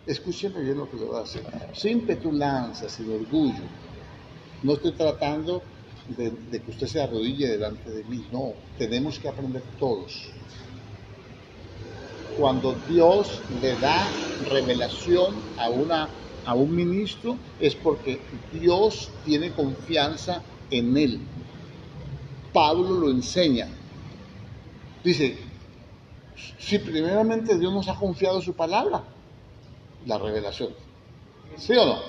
Escúcheme bien lo que le voy a hacer. Sin petulancia, sin orgullo. No estoy tratando de que usted se arrodille delante de mí. No, tenemos que aprender todos. Cuando Dios le da revelación a un ministro, es porque Dios tiene confianza en él. Pablo lo enseña. Dice, si primeramente Dios nos ha confiado su palabra, la revelación. ¿Sí o no?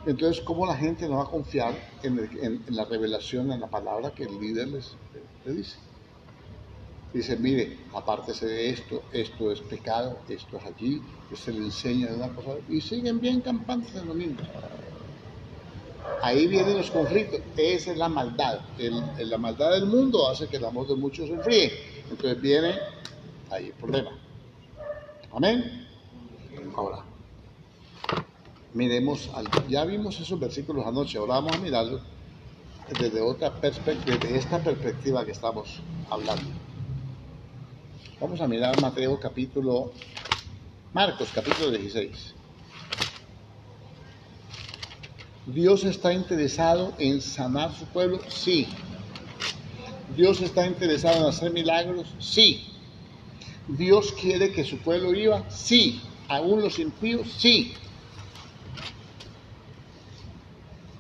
Entonces, ¿cómo la gente no va a confiar en la revelación, en la palabra que el líder le dice? Dice, mire, apártese de esto, esto es pecado, esto es allí, que se le enseña de una cosa, y siguen bien campantes en lo mismo. Ahí vienen los conflictos, esa es la maldad. La maldad del mundo hace que el amor de muchos se enfríe. Entonces viene ahí el problema. Amén. Ahora, miremos algo. Ya vimos esos versículos anoche, ahora vamos a mirarlos desde otra perspectiva, desde esta perspectiva que estamos hablando. Vamos a mirar Marcos capítulo 16. ¿Dios está interesado en sanar su pueblo? Sí. ¿Dios está interesado en hacer milagros? Sí. ¿Dios quiere que su pueblo viva? Sí. ¿Aún los impíos? Sí.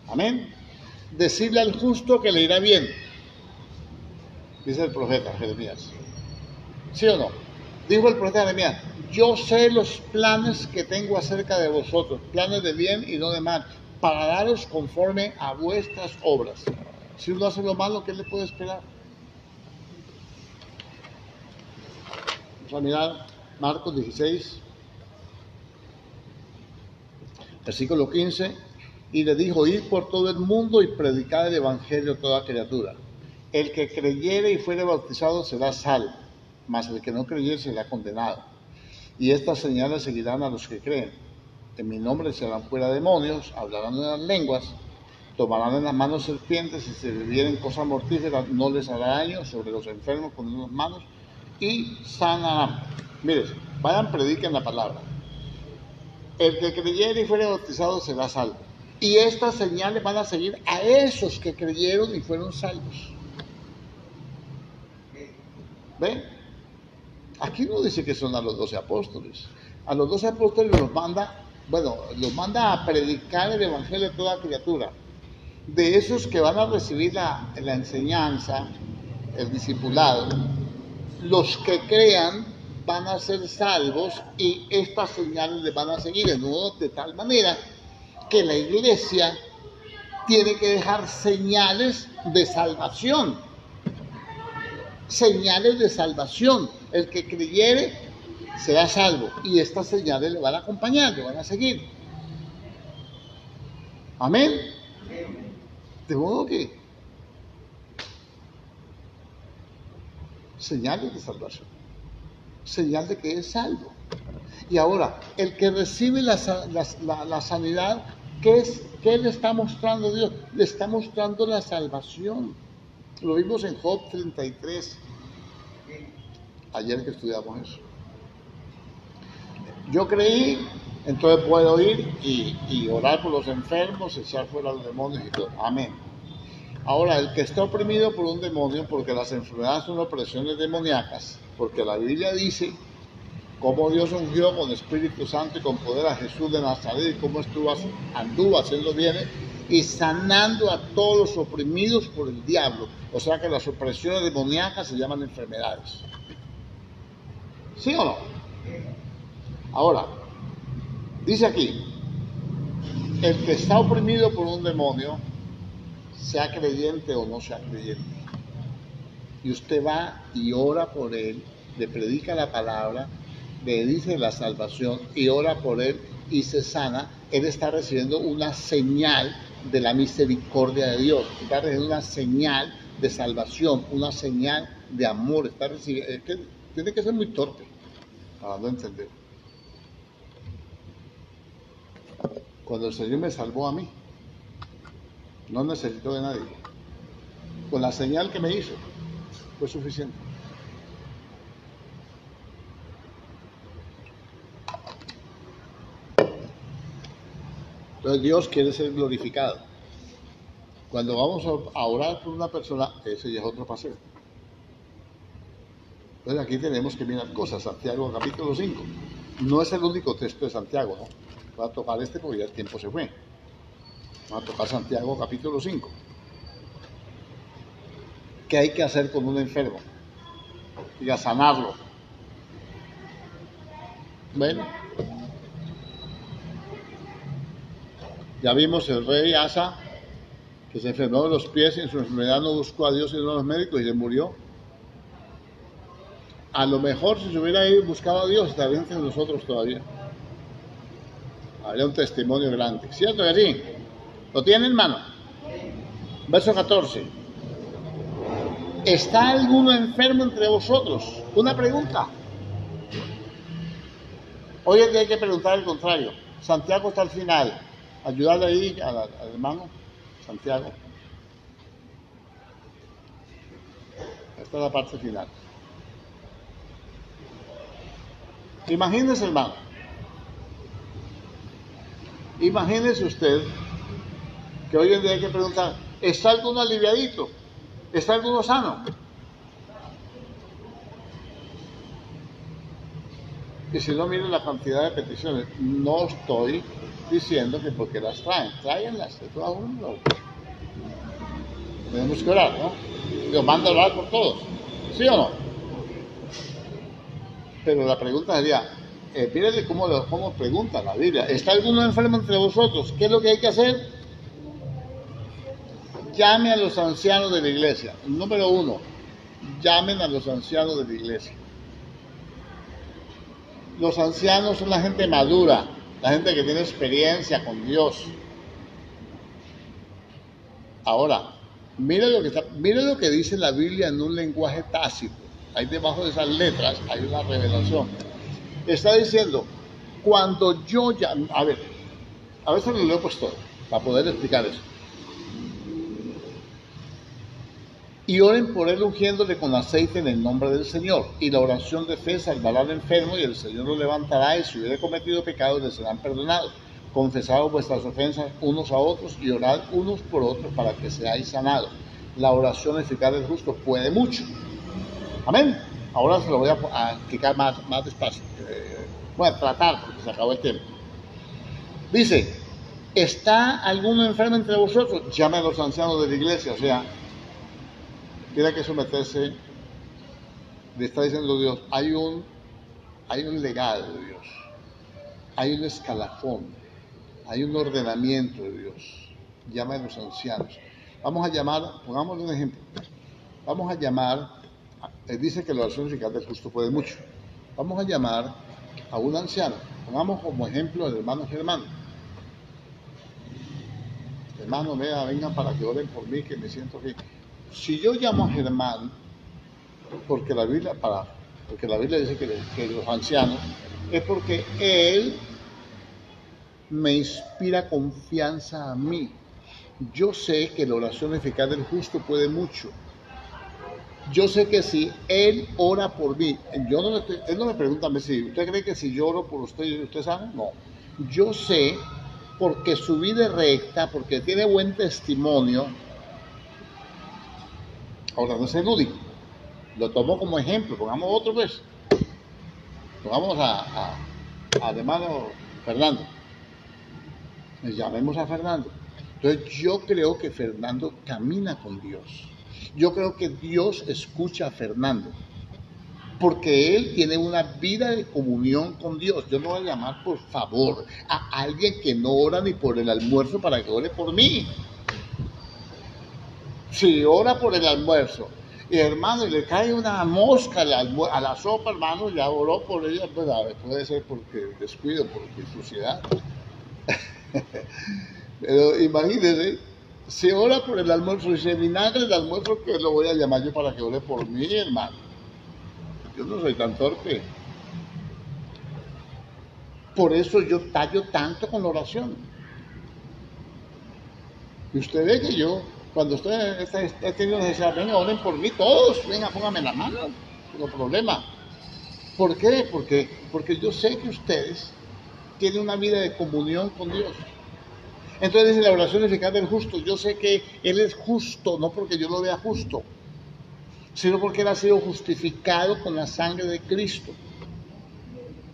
Amén. Decirle al justo que le irá bien, dice el profeta Jeremías. ¿Sí o no? Dijo el profeta Jeremías, yo sé los planes que tengo acerca de vosotros, planes de bien y no de mal, para daros conforme a vuestras obras. Si uno hace lo malo, ¿qué le puede esperar? Vamos a mirar Marcos 16, versículo 15, y le dijo, id por todo el mundo y predicad el evangelio a toda criatura. El que creyere y fuere bautizado será salvo, mas el que no creyere será condenado. Y estas señales seguirán a los que creen. En mi nombre serán fuera demonios, hablarán en las lenguas, tomarán en las manos serpientes, y si bebieren cosas mortíferas no les hará daño, sobre los enfermos pondrán las manos y sanarán. Miren, vayan, prediquen la palabra. El que creyere y fuere bautizado será salvo. Y estas señales van a seguir a esos que creyeron y fueron salvos. ¿Ven? Aquí no dice que son a los 12 apóstoles. A los 12 apóstoles los manda a predicar el evangelio a toda criatura. de esos que van a recibir la enseñanza, el discipulado, los que crean van a ser salvos y estas señales les van a seguir, de tal manera que la iglesia tiene que dejar señales de salvación. Señales de salvación. El que creyere será salvo y estas señales le van a acompañar, le van a seguir. Amén. De modo que señales de salvación, señal de que es salvo. Y ahora, el que recibe la sanidad, ¿qué le está mostrando Dios? Le está mostrando la salvación. Lo vimos en Job 33, ayer que estudiamos eso. Yo creí, entonces puedo ir y orar por los enfermos, echar fuera a los demonios y todo. Amén. Ahora, el que está oprimido por un demonio, porque las enfermedades son opresiones demoníacas, porque la Biblia dice cómo Dios ungió con Espíritu Santo y con poder a Jesús de Nazaret y cómo anduvo haciendo bienes y sanando a todos los oprimidos por el diablo. O sea que las opresiones demoníacas se llaman enfermedades. ¿Sí o no? Ahora, dice aquí, el que está oprimido por un demonio, sea creyente o no sea creyente, y usted va y ora por él, le predica la palabra, le dice la salvación y ora por él y se sana, él está recibiendo una señal de la misericordia de Dios, está recibiendo una señal de salvación, una señal de amor, está recibiendo, tiene que ser muy torpe para no entender. Cuando el Señor me salvó a mí, no necesito de nadie. Con la señal que me hizo, fue suficiente. Entonces Dios quiere ser glorificado. Cuando vamos a orar por una persona, ese ya es otro paseo. Entonces aquí tenemos que mirar cosas. Santiago capítulo 5. No es el único texto de Santiago, ¿no? Voy a tocar porque ya el tiempo se fue. Vamos a tocar Santiago capítulo 5. ¿Qué hay que hacer con un enfermo? Y a sanarlo. Bueno, ya vimos el rey Asa, que se enfermó de los pies y en su enfermedad no buscó a Dios sino a los médicos y se murió. A lo mejor si se hubiera ido buscado a Dios, estaría entre nosotros todavía. Habría un testimonio grande. ¿Cierto que sí? ¿Lo tienen, hermano? Verso 14. ¿Está alguno enfermo entre vosotros? Una pregunta. Hoy en día hay que preguntar el contrario. Santiago está al final. Ayudarle ahí al hermano Santiago. Esta es la parte final. Imagínese, hermano. Imagínese usted que hoy en día hay que preguntar, ¿está alguno aliviadito? ¿Está alguno sano? Y si no, miren la cantidad de peticiones. No estoy diciendo que porque las traen, tráiganlas de todo mundo. Tenemos que orar, ¿no? Dios manda a orar por todos, ¿sí o no? Pero la pregunta sería, mírenle cómo pregunta la Biblia. ¿Está alguno enfermo entre vosotros? ¿Qué es lo que hay que hacer? Llame a los ancianos de la iglesia. Número 1, llamen a los ancianos de la iglesia. Los ancianos son la gente madura, la gente que tiene experiencia con Dios. Ahora, mire lo que dice la Biblia en un lenguaje tácito. Ahí debajo de esas letras hay una revelación. Está diciendo, cuando yo llame, a veces lo leo pues todo, para poder explicar eso. Y oren por él ungiéndole con aceite en el nombre del Señor. Y la oración de fe salvará al enfermo y el Señor lo levantará y si hubiere cometido pecados le serán perdonados. Confesad vuestras ofensas unos a otros y orad unos por otros para que seáis sanados. La oración eficaz del justo puede mucho. Amén. Ahora se lo voy a explicar más despacio. Voy a tratar porque se acabó el tiempo. Dice, ¿Está alguno enfermo entre vosotros? Llame a los ancianos de la iglesia. O sea, tiene que someterse. Le está diciendo Dios, hay un legado de Dios, hay un escalafón, hay un ordenamiento de Dios. Llama a los ancianos. Vamos a llamar, pongamos un ejemplo, vamos a llamar, él dice que la oración eficaz del justo puede mucho. Vamos a llamar a un anciano. Pongamos como ejemplo al hermano Germán. Hermano, vengan para que oren por mí, que me siento aquí. Si yo llamo a Germán, porque la Biblia dice que los ancianos, es porque él me inspira confianza a mí. Yo sé que la oración eficaz del justo puede mucho. Yo sé que si él ora por mí, él no me pregunta a mí si usted cree que si yo oro por usted sabe. No, yo sé, porque su vida es recta, porque tiene buen testimonio. Ahora, no es el único, lo tomo como ejemplo. Pongamos otro, pues. Pongamos al hermano Fernando. Llamemos a Fernando. Entonces yo creo que Fernando camina con Dios. Yo creo que Dios escucha a Fernando, porque él tiene una vida de comunión con Dios. Yo no voy a llamar, por favor, a alguien que no ora ni por el almuerzo para que ore por mí. Si ora por el almuerzo y hermano, y le cae una mosca a la sopa, hermano, ya oró por ella, pues a ver, puede ser porque descuido, porque suciedad. Pero imagínense, si ora por el almuerzo y se vinagre el almuerzo, que lo voy a llamar yo para que ore por mí, hermano. Yo no soy tan torpe. Por eso yo tallo tanto con la oración. Y usted ve que yo, cuando usted he tenido necesidad, venga, oren por mí todos, venga, pónganme la mano, no problema. ¿Por qué? Porque yo sé que ustedes tienen una vida de comunión con Dios. Entonces dice la oración eficaz del justo. Yo sé que Él es justo, no porque yo lo vea justo, sino porque Él ha sido justificado con la sangre de Cristo.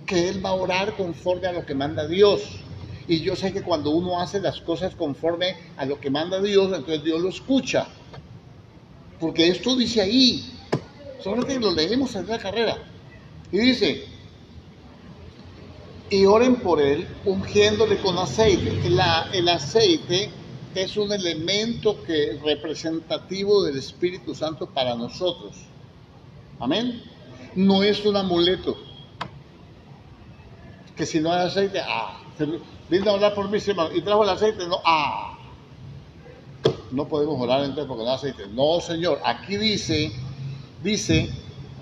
Que Él va a orar conforme a lo que manda Dios. Y yo sé que cuando uno hace las cosas conforme a lo que manda Dios, entonces Dios lo escucha. Porque esto dice ahí, solo que lo leemos en la carrera. Y dice, y oren por él, ungiéndole con aceite. El aceite es un elemento representativo del Espíritu Santo para nosotros. Amén. No es un amuleto. Que si no hay aceite, vino a orar por mí, hermano, y trajo el aceite, no podemos orar entonces porque no hay aceite. No, Señor, aquí dice,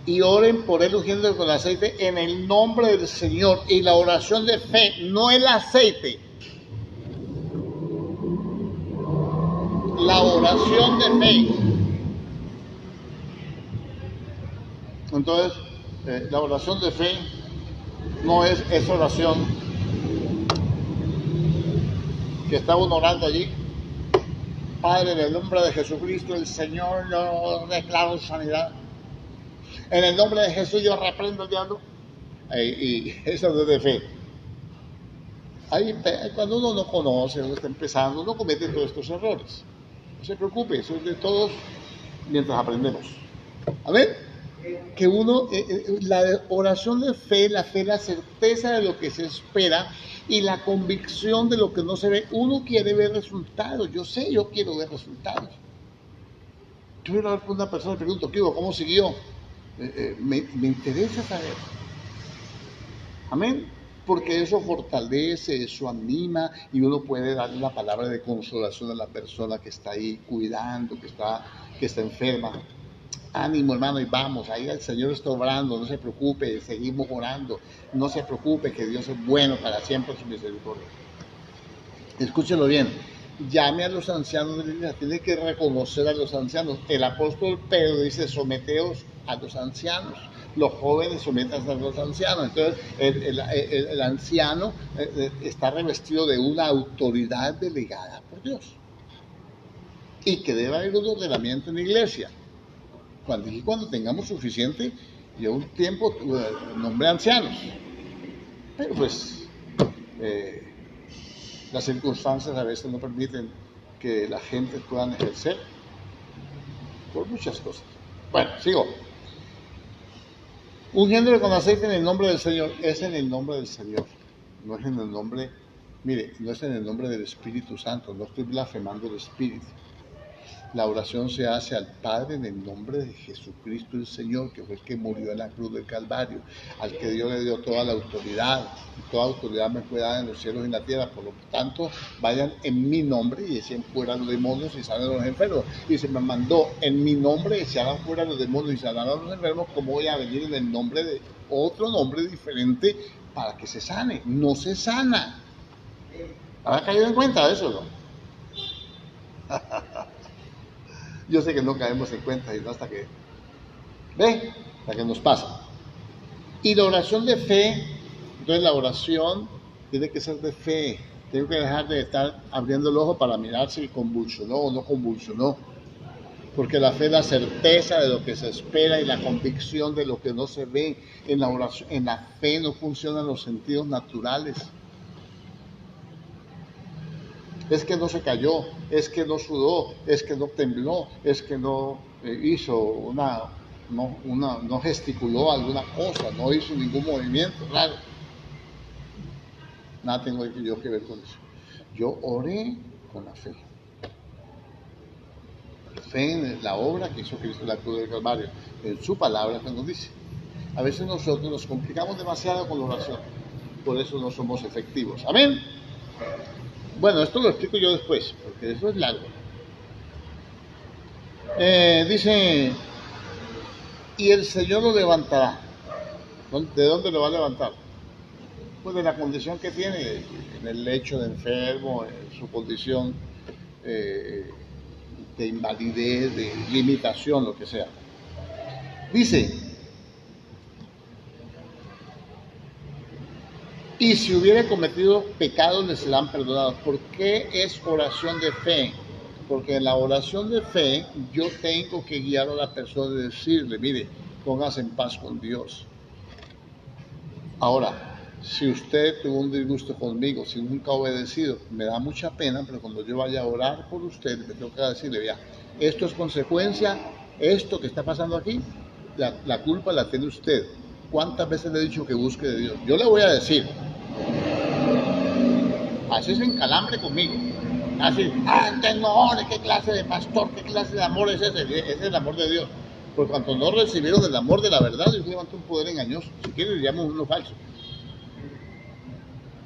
y oren por él ungiéndole con aceite en el nombre del Señor. Y la oración de fe, no el aceite. La oración de fe. Entonces, la oración de fe no es esa oración que está uno orando allí. Padre, en el nombre de Jesucristo, el Señor, yo declaro sanidad. En el nombre de Jesús yo reprendo al diablo. Y eso no es de fe. Cuando uno no conoce, uno está empezando, uno comete todos estos errores. No se preocupe, eso es de todos mientras aprendemos. A ver, que uno, la oración de fe, la certeza de lo que se espera y la convicción de lo que no se ve. Uno quiere ver resultados. Yo quiero ver resultados. Yo voy a hablar con una persona y pregunto, ¿cómo siguió? Me interesa saber. Amén. Porque eso fortalece, eso anima y uno puede darle una palabra de consolación a la persona que está ahí cuidando, que está enferma. Ánimo, hermano, y vamos, ahí el Señor está obrando, no se preocupe, seguimos orando, no se preocupe, que Dios es bueno para siempre su misericordia. Escúchelo bien, llame a los ancianos de la iglesia, tiene que reconocer a los ancianos. El apóstol Pedro dice, someteos a los ancianos. Los jóvenes sometan a los ancianos. Entonces el anciano está revestido de una autoridad delegada por Dios. Y que debe haber un ordenamiento en la iglesia. Cuando tengamos suficiente, yo un tiempo nombré ancianos. Pero pues, las circunstancias a veces no permiten que la gente pueda ejercer por muchas cosas. Bueno, sigo. Ungiéndole con aceite en el nombre del Señor, es en el nombre del Señor, no es en el nombre, mire, no es en el nombre del Espíritu Santo, no estoy blasfemando el Espíritu. La oración se hace al Padre en el nombre de Jesucristo el Señor, que fue el que murió en la cruz del Calvario, al que Dios le dio toda la autoridad, y toda autoridad me fue dada en los cielos y en la tierra. Por lo tanto, vayan en mi nombre y echen fuera los demonios y sanen a los enfermos. Y se me mandó en mi nombre y se hagan fuera los demonios y sanan a los enfermos. ¿Cómo voy a venir en el nombre de otro nombre diferente para que se sane? No se sana. ¿Habrá caído en cuenta de eso, no? Yo sé que no caemos en cuenta, sino hasta que nos pasa. Y la oración de fe, entonces la oración tiene que ser de fe. Tengo que dejar de estar abriendo el ojo para mirar si convulsionó o no convulsionó. Porque la fe es la certeza de lo que se espera y la convicción de lo que no se ve. En la oración, en la fe no funcionan los sentidos naturales. Es que no se cayó, es que no sudó, es que no tembló, es que no hizo no gesticuló alguna cosa, no hizo ningún movimiento, claro. Nada tengo yo que ver con eso. Yo oré con la fe. Fe en la obra que hizo Cristo en la cruz del Calvario, en su palabra que nos dice. A veces nosotros nos complicamos demasiado con la oración, por eso no somos efectivos. Amén. Bueno, esto lo explico yo después, porque eso es largo. Dice, y el Señor lo levantará. ¿De dónde lo va a levantar? Pues de la condición que tiene, en el lecho de enfermo, en su condición de invalidez, de limitación, lo que sea. Dice, y si hubiera cometido pecados le serán perdonados. ¿Por qué es oración de fe? Porque en la oración de fe yo tengo que guiar a la persona y decirle, mire, póngase en paz con Dios. Ahora, si usted tuvo un disgusto conmigo, si nunca ha obedecido, me da mucha pena, pero cuando yo vaya a orar por usted, me tengo que decirle, vea, esto es consecuencia, esto que está pasando aquí, la culpa la tiene usted. ¿Cuántas veces le he dicho que busque de Dios? Yo le voy a decir, así se encalambre conmigo, así, no, ¿qué clase de pastor, qué clase de amor es ese? Ese es el amor de Dios. Por cuanto no recibieron el amor de la verdad, Dios levanta un poder engañoso. Si quiere, le llamo uno falso.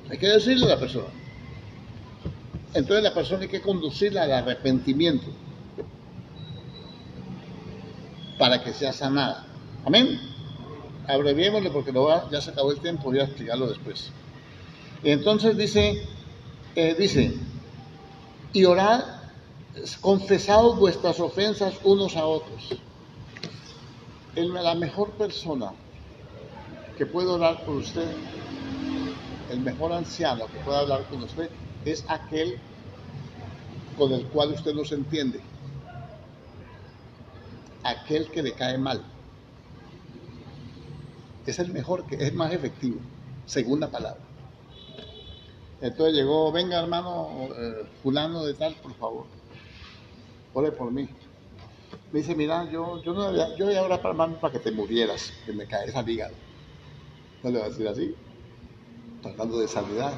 Hay que decirle a la persona. Entonces la persona hay que conducirla al arrepentimiento para que sea sanada. Amén. Abreviémosle porque ya se acabó el tiempo, voy a explicarlo después. Y entonces dice, y orad, confesaos vuestras ofensas unos a otros. La mejor persona que puede orar por usted, el mejor anciano que pueda hablar con usted, es aquel con el cual usted no se entiende, aquel que le cae mal. Es el mejor, que es más efectivo, según la palabra. Entonces llegó, venga hermano, fulano de tal, por favor, ore por mí. Me dice, mira, yo voy a orar para que te murieras, que me caes al hígado. No le va a decir así, tratando de sanidad.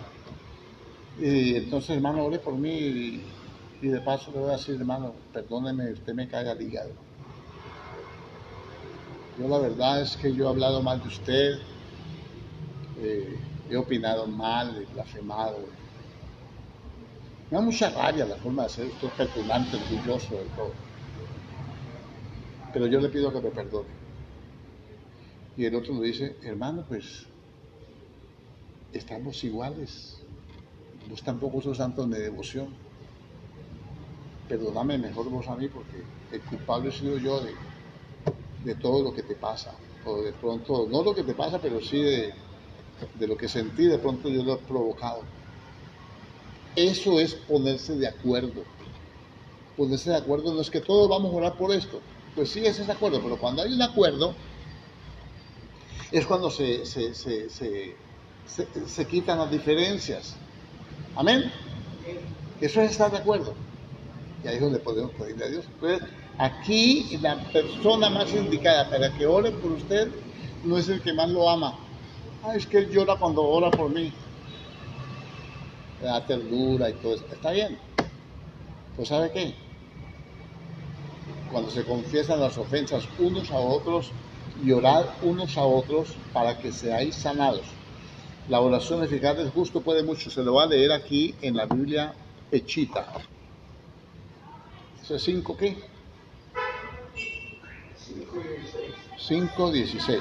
Y entonces, hermano, ore por mí y de paso le voy a decir, hermano, perdóneme, usted me cae al hígado. Yo la verdad es que yo he hablado mal de usted, he opinado mal, he blasfemado. Me da mucha rabia la forma de ser usted, petulante, orgulloso de todo. Pero yo le pido que me perdone. Y el otro le dice, hermano, pues estamos iguales. Vos tampoco sos santo en mi devoción. Perdóname mejor vos a mí, porque el culpable he sido yo de todo lo que te pasa. O de pronto, no lo que te pasa, pero sí de lo que sentí, de pronto yo lo he provocado. Eso es ponerse de acuerdo. Ponerse de acuerdo no es que todos vamos a orar por esto. Pues sí, ese es el acuerdo, pero cuando hay un acuerdo, es cuando se quitan las diferencias. Amén. Eso es estar de acuerdo. Y ahí es donde podemos pedirle a Dios. Entonces, aquí la persona más indicada para que ore por usted no es el que más lo ama. Es que él llora cuando ora por mí. Le da ternura y todo eso. Está bien. Pues ¿sabe qué? Cuando se confiesan las ofensas unos a otros y orad unos a otros para que seáis sanados. La oración eficaz del justo puede mucho. Se lo va a leer aquí en la Biblia Pechita. ¿Eso es 5 qué? 5:16.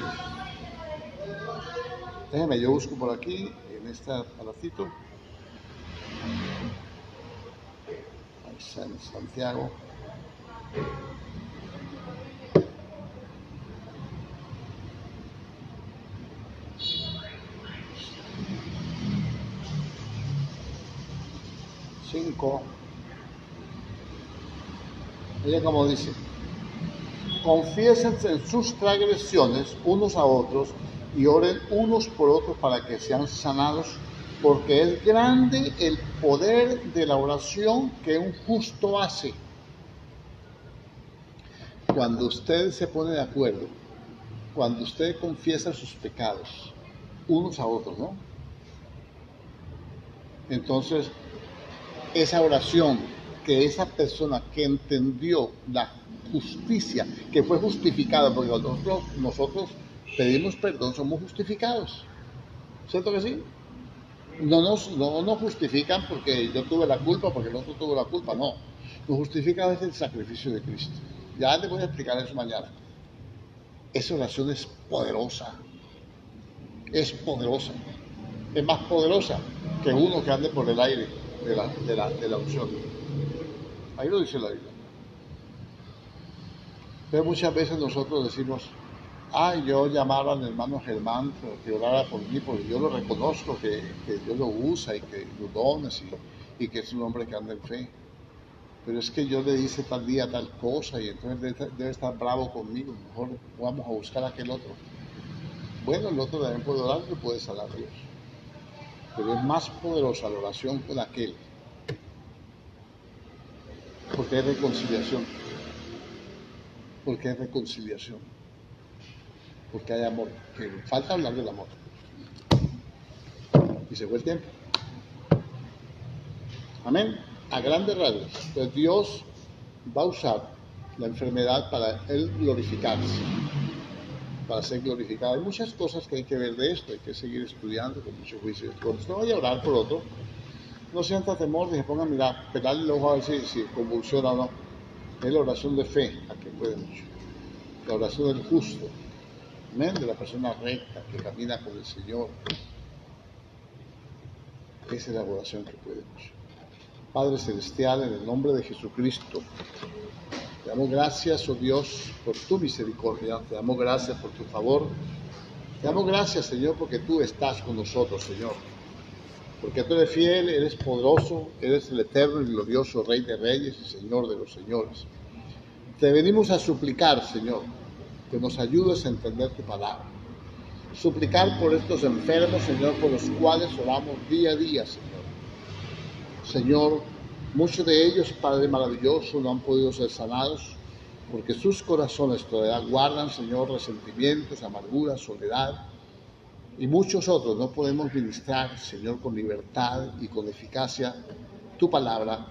Déjeme, yo busco por aquí, en este aparatito. Ahí está en Santiago. Ella como dice, confiésense en sus transgresiones unos a otros y oren unos por otros para que sean sanados, porque es grande el poder de la oración que un justo hace. Cuando usted se pone de acuerdo, cuando usted confiesa sus pecados unos a otros, ¿no? Entonces, esa oración que esa persona que entendió la justicia, que fue justificada, porque nosotros pedimos perdón, somos justificados, ¿cierto que sí? No nos justifican porque yo tuve la culpa, porque el otro tuvo la culpa, no. Nos justifica desde el sacrificio de Cristo. Ya les voy a explicar eso mañana. Esa oración es poderosa, es más poderosa que uno que ande por el aire de la unción. Ahí lo dice la Biblia. Pero muchas veces nosotros decimos, yo llamaba al hermano Germán que orara por mí, porque yo lo reconozco que Dios lo usa y que los dones y que es un hombre que anda en fe. Pero es que yo le hice tal día tal cosa y entonces debe estar bravo conmigo. Mejor vamos a buscar a aquel otro. Bueno, el otro también puede orar, que puede sanar a Dios. Pero es más poderosa la oración con aquel. Porque hay reconciliación. Porque hay reconciliación. Porque hay amor. Que falta hablar del amor. Y se fue el tiempo. Amén. A grandes rasgos. Pues Dios va a usar la enfermedad para Él glorificarse. Para ser glorificado. Hay muchas cosas que hay que ver de esto. Hay que seguir estudiando con mucho juicio. Cuando usted vaya a orar por otro, no sienta temor ni se ponga a mirar, pegarle el ojo a ver si convulsiona o no. Es la oración de fe la que puede mucho. La oración del justo. Amén. De la persona recta que camina con el Señor. Esa es la oración que puede mucho. Padre Celestial, en el nombre de Jesucristo, te damos gracias, oh Dios, por tu misericordia. Te damos gracias por tu favor. Te damos gracias, Señor, porque tú estás con nosotros, Señor. Porque tú eres fiel, eres poderoso, eres el eterno y glorioso Rey de Reyes y Señor de los Señores. Te venimos a suplicar, Señor, que nos ayudes a entender tu palabra. Suplicar por estos enfermos, Señor, por los cuales oramos día a día, Señor. Señor, muchos de ellos, Padre maravilloso, no han podido ser sanados porque sus corazones todavía guardan, Señor, resentimientos, amarguras, soledad. Y muchos otros no podemos ministrar, Señor, con libertad y con eficacia tu palabra,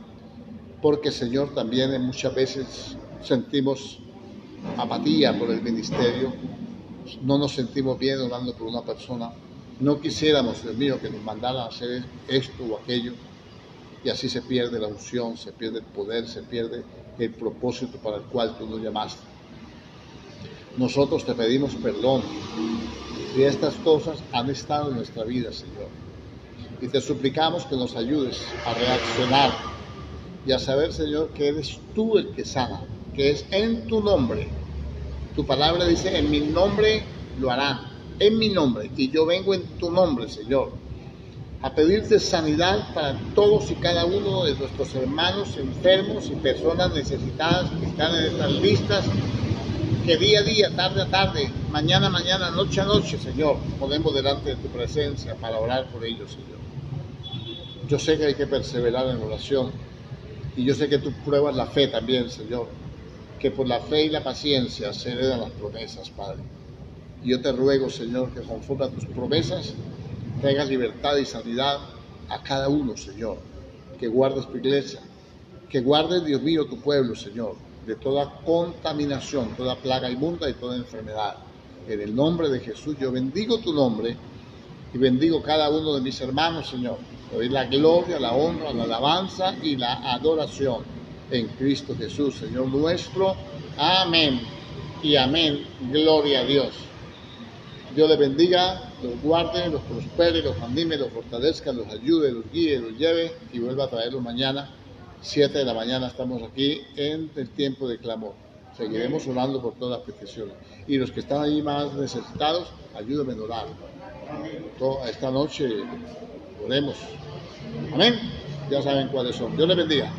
porque, Señor, también muchas veces sentimos apatía por el ministerio, no nos sentimos bien orando por una persona, no quisiéramos, Dios mío, que nos mandaran a hacer esto o aquello, y así se pierde la unción, se pierde el poder, se pierde el propósito para el cual tú nos llamaste. Nosotros te pedimos perdón si estas cosas han estado en nuestra vida, Señor, y te suplicamos que nos ayudes a reaccionar y a saber, Señor, que eres tú el que sana, que es en tu nombre. Tu palabra dice, en mi nombre lo harán, en mi nombre, y yo vengo en tu nombre, Señor, a pedirte sanidad para todos y cada uno de nuestros hermanos enfermos y personas necesitadas que están en estas listas, que día a día, tarde a tarde, mañana a mañana, noche a noche, Señor, ponemos delante de tu presencia para orar por ellos, Señor. Yo sé que hay que perseverar en oración y yo sé que tú pruebas la fe también, Señor, que por la fe y la paciencia se heredan las promesas, Padre. Y yo te ruego, Señor, que conforme a tus promesas traigas libertad y sanidad a cada uno, Señor, que guardes tu iglesia, que guardes, Dios mío, tu pueblo, Señor, de toda contaminación, toda plaga inmunda y toda enfermedad. En el nombre de Jesús yo bendigo tu nombre y bendigo cada uno de mis hermanos, Señor. Te doy la gloria, la honra, la alabanza y la adoración en Cristo Jesús, Señor nuestro. Amén y amén. Gloria a Dios. Dios les bendiga, los guarde, los prospere, los anime, los fortalezca, los ayude, los guíe, los lleve y vuelva a traerlos mañana. 7 de la mañana estamos aquí en el tiempo de clamor. Seguiremos orando por todas las peticiones. Y los que están ahí más necesitados, ayúdenme a orar. Esta noche oremos. Amén. Ya saben cuáles son. Dios les bendiga.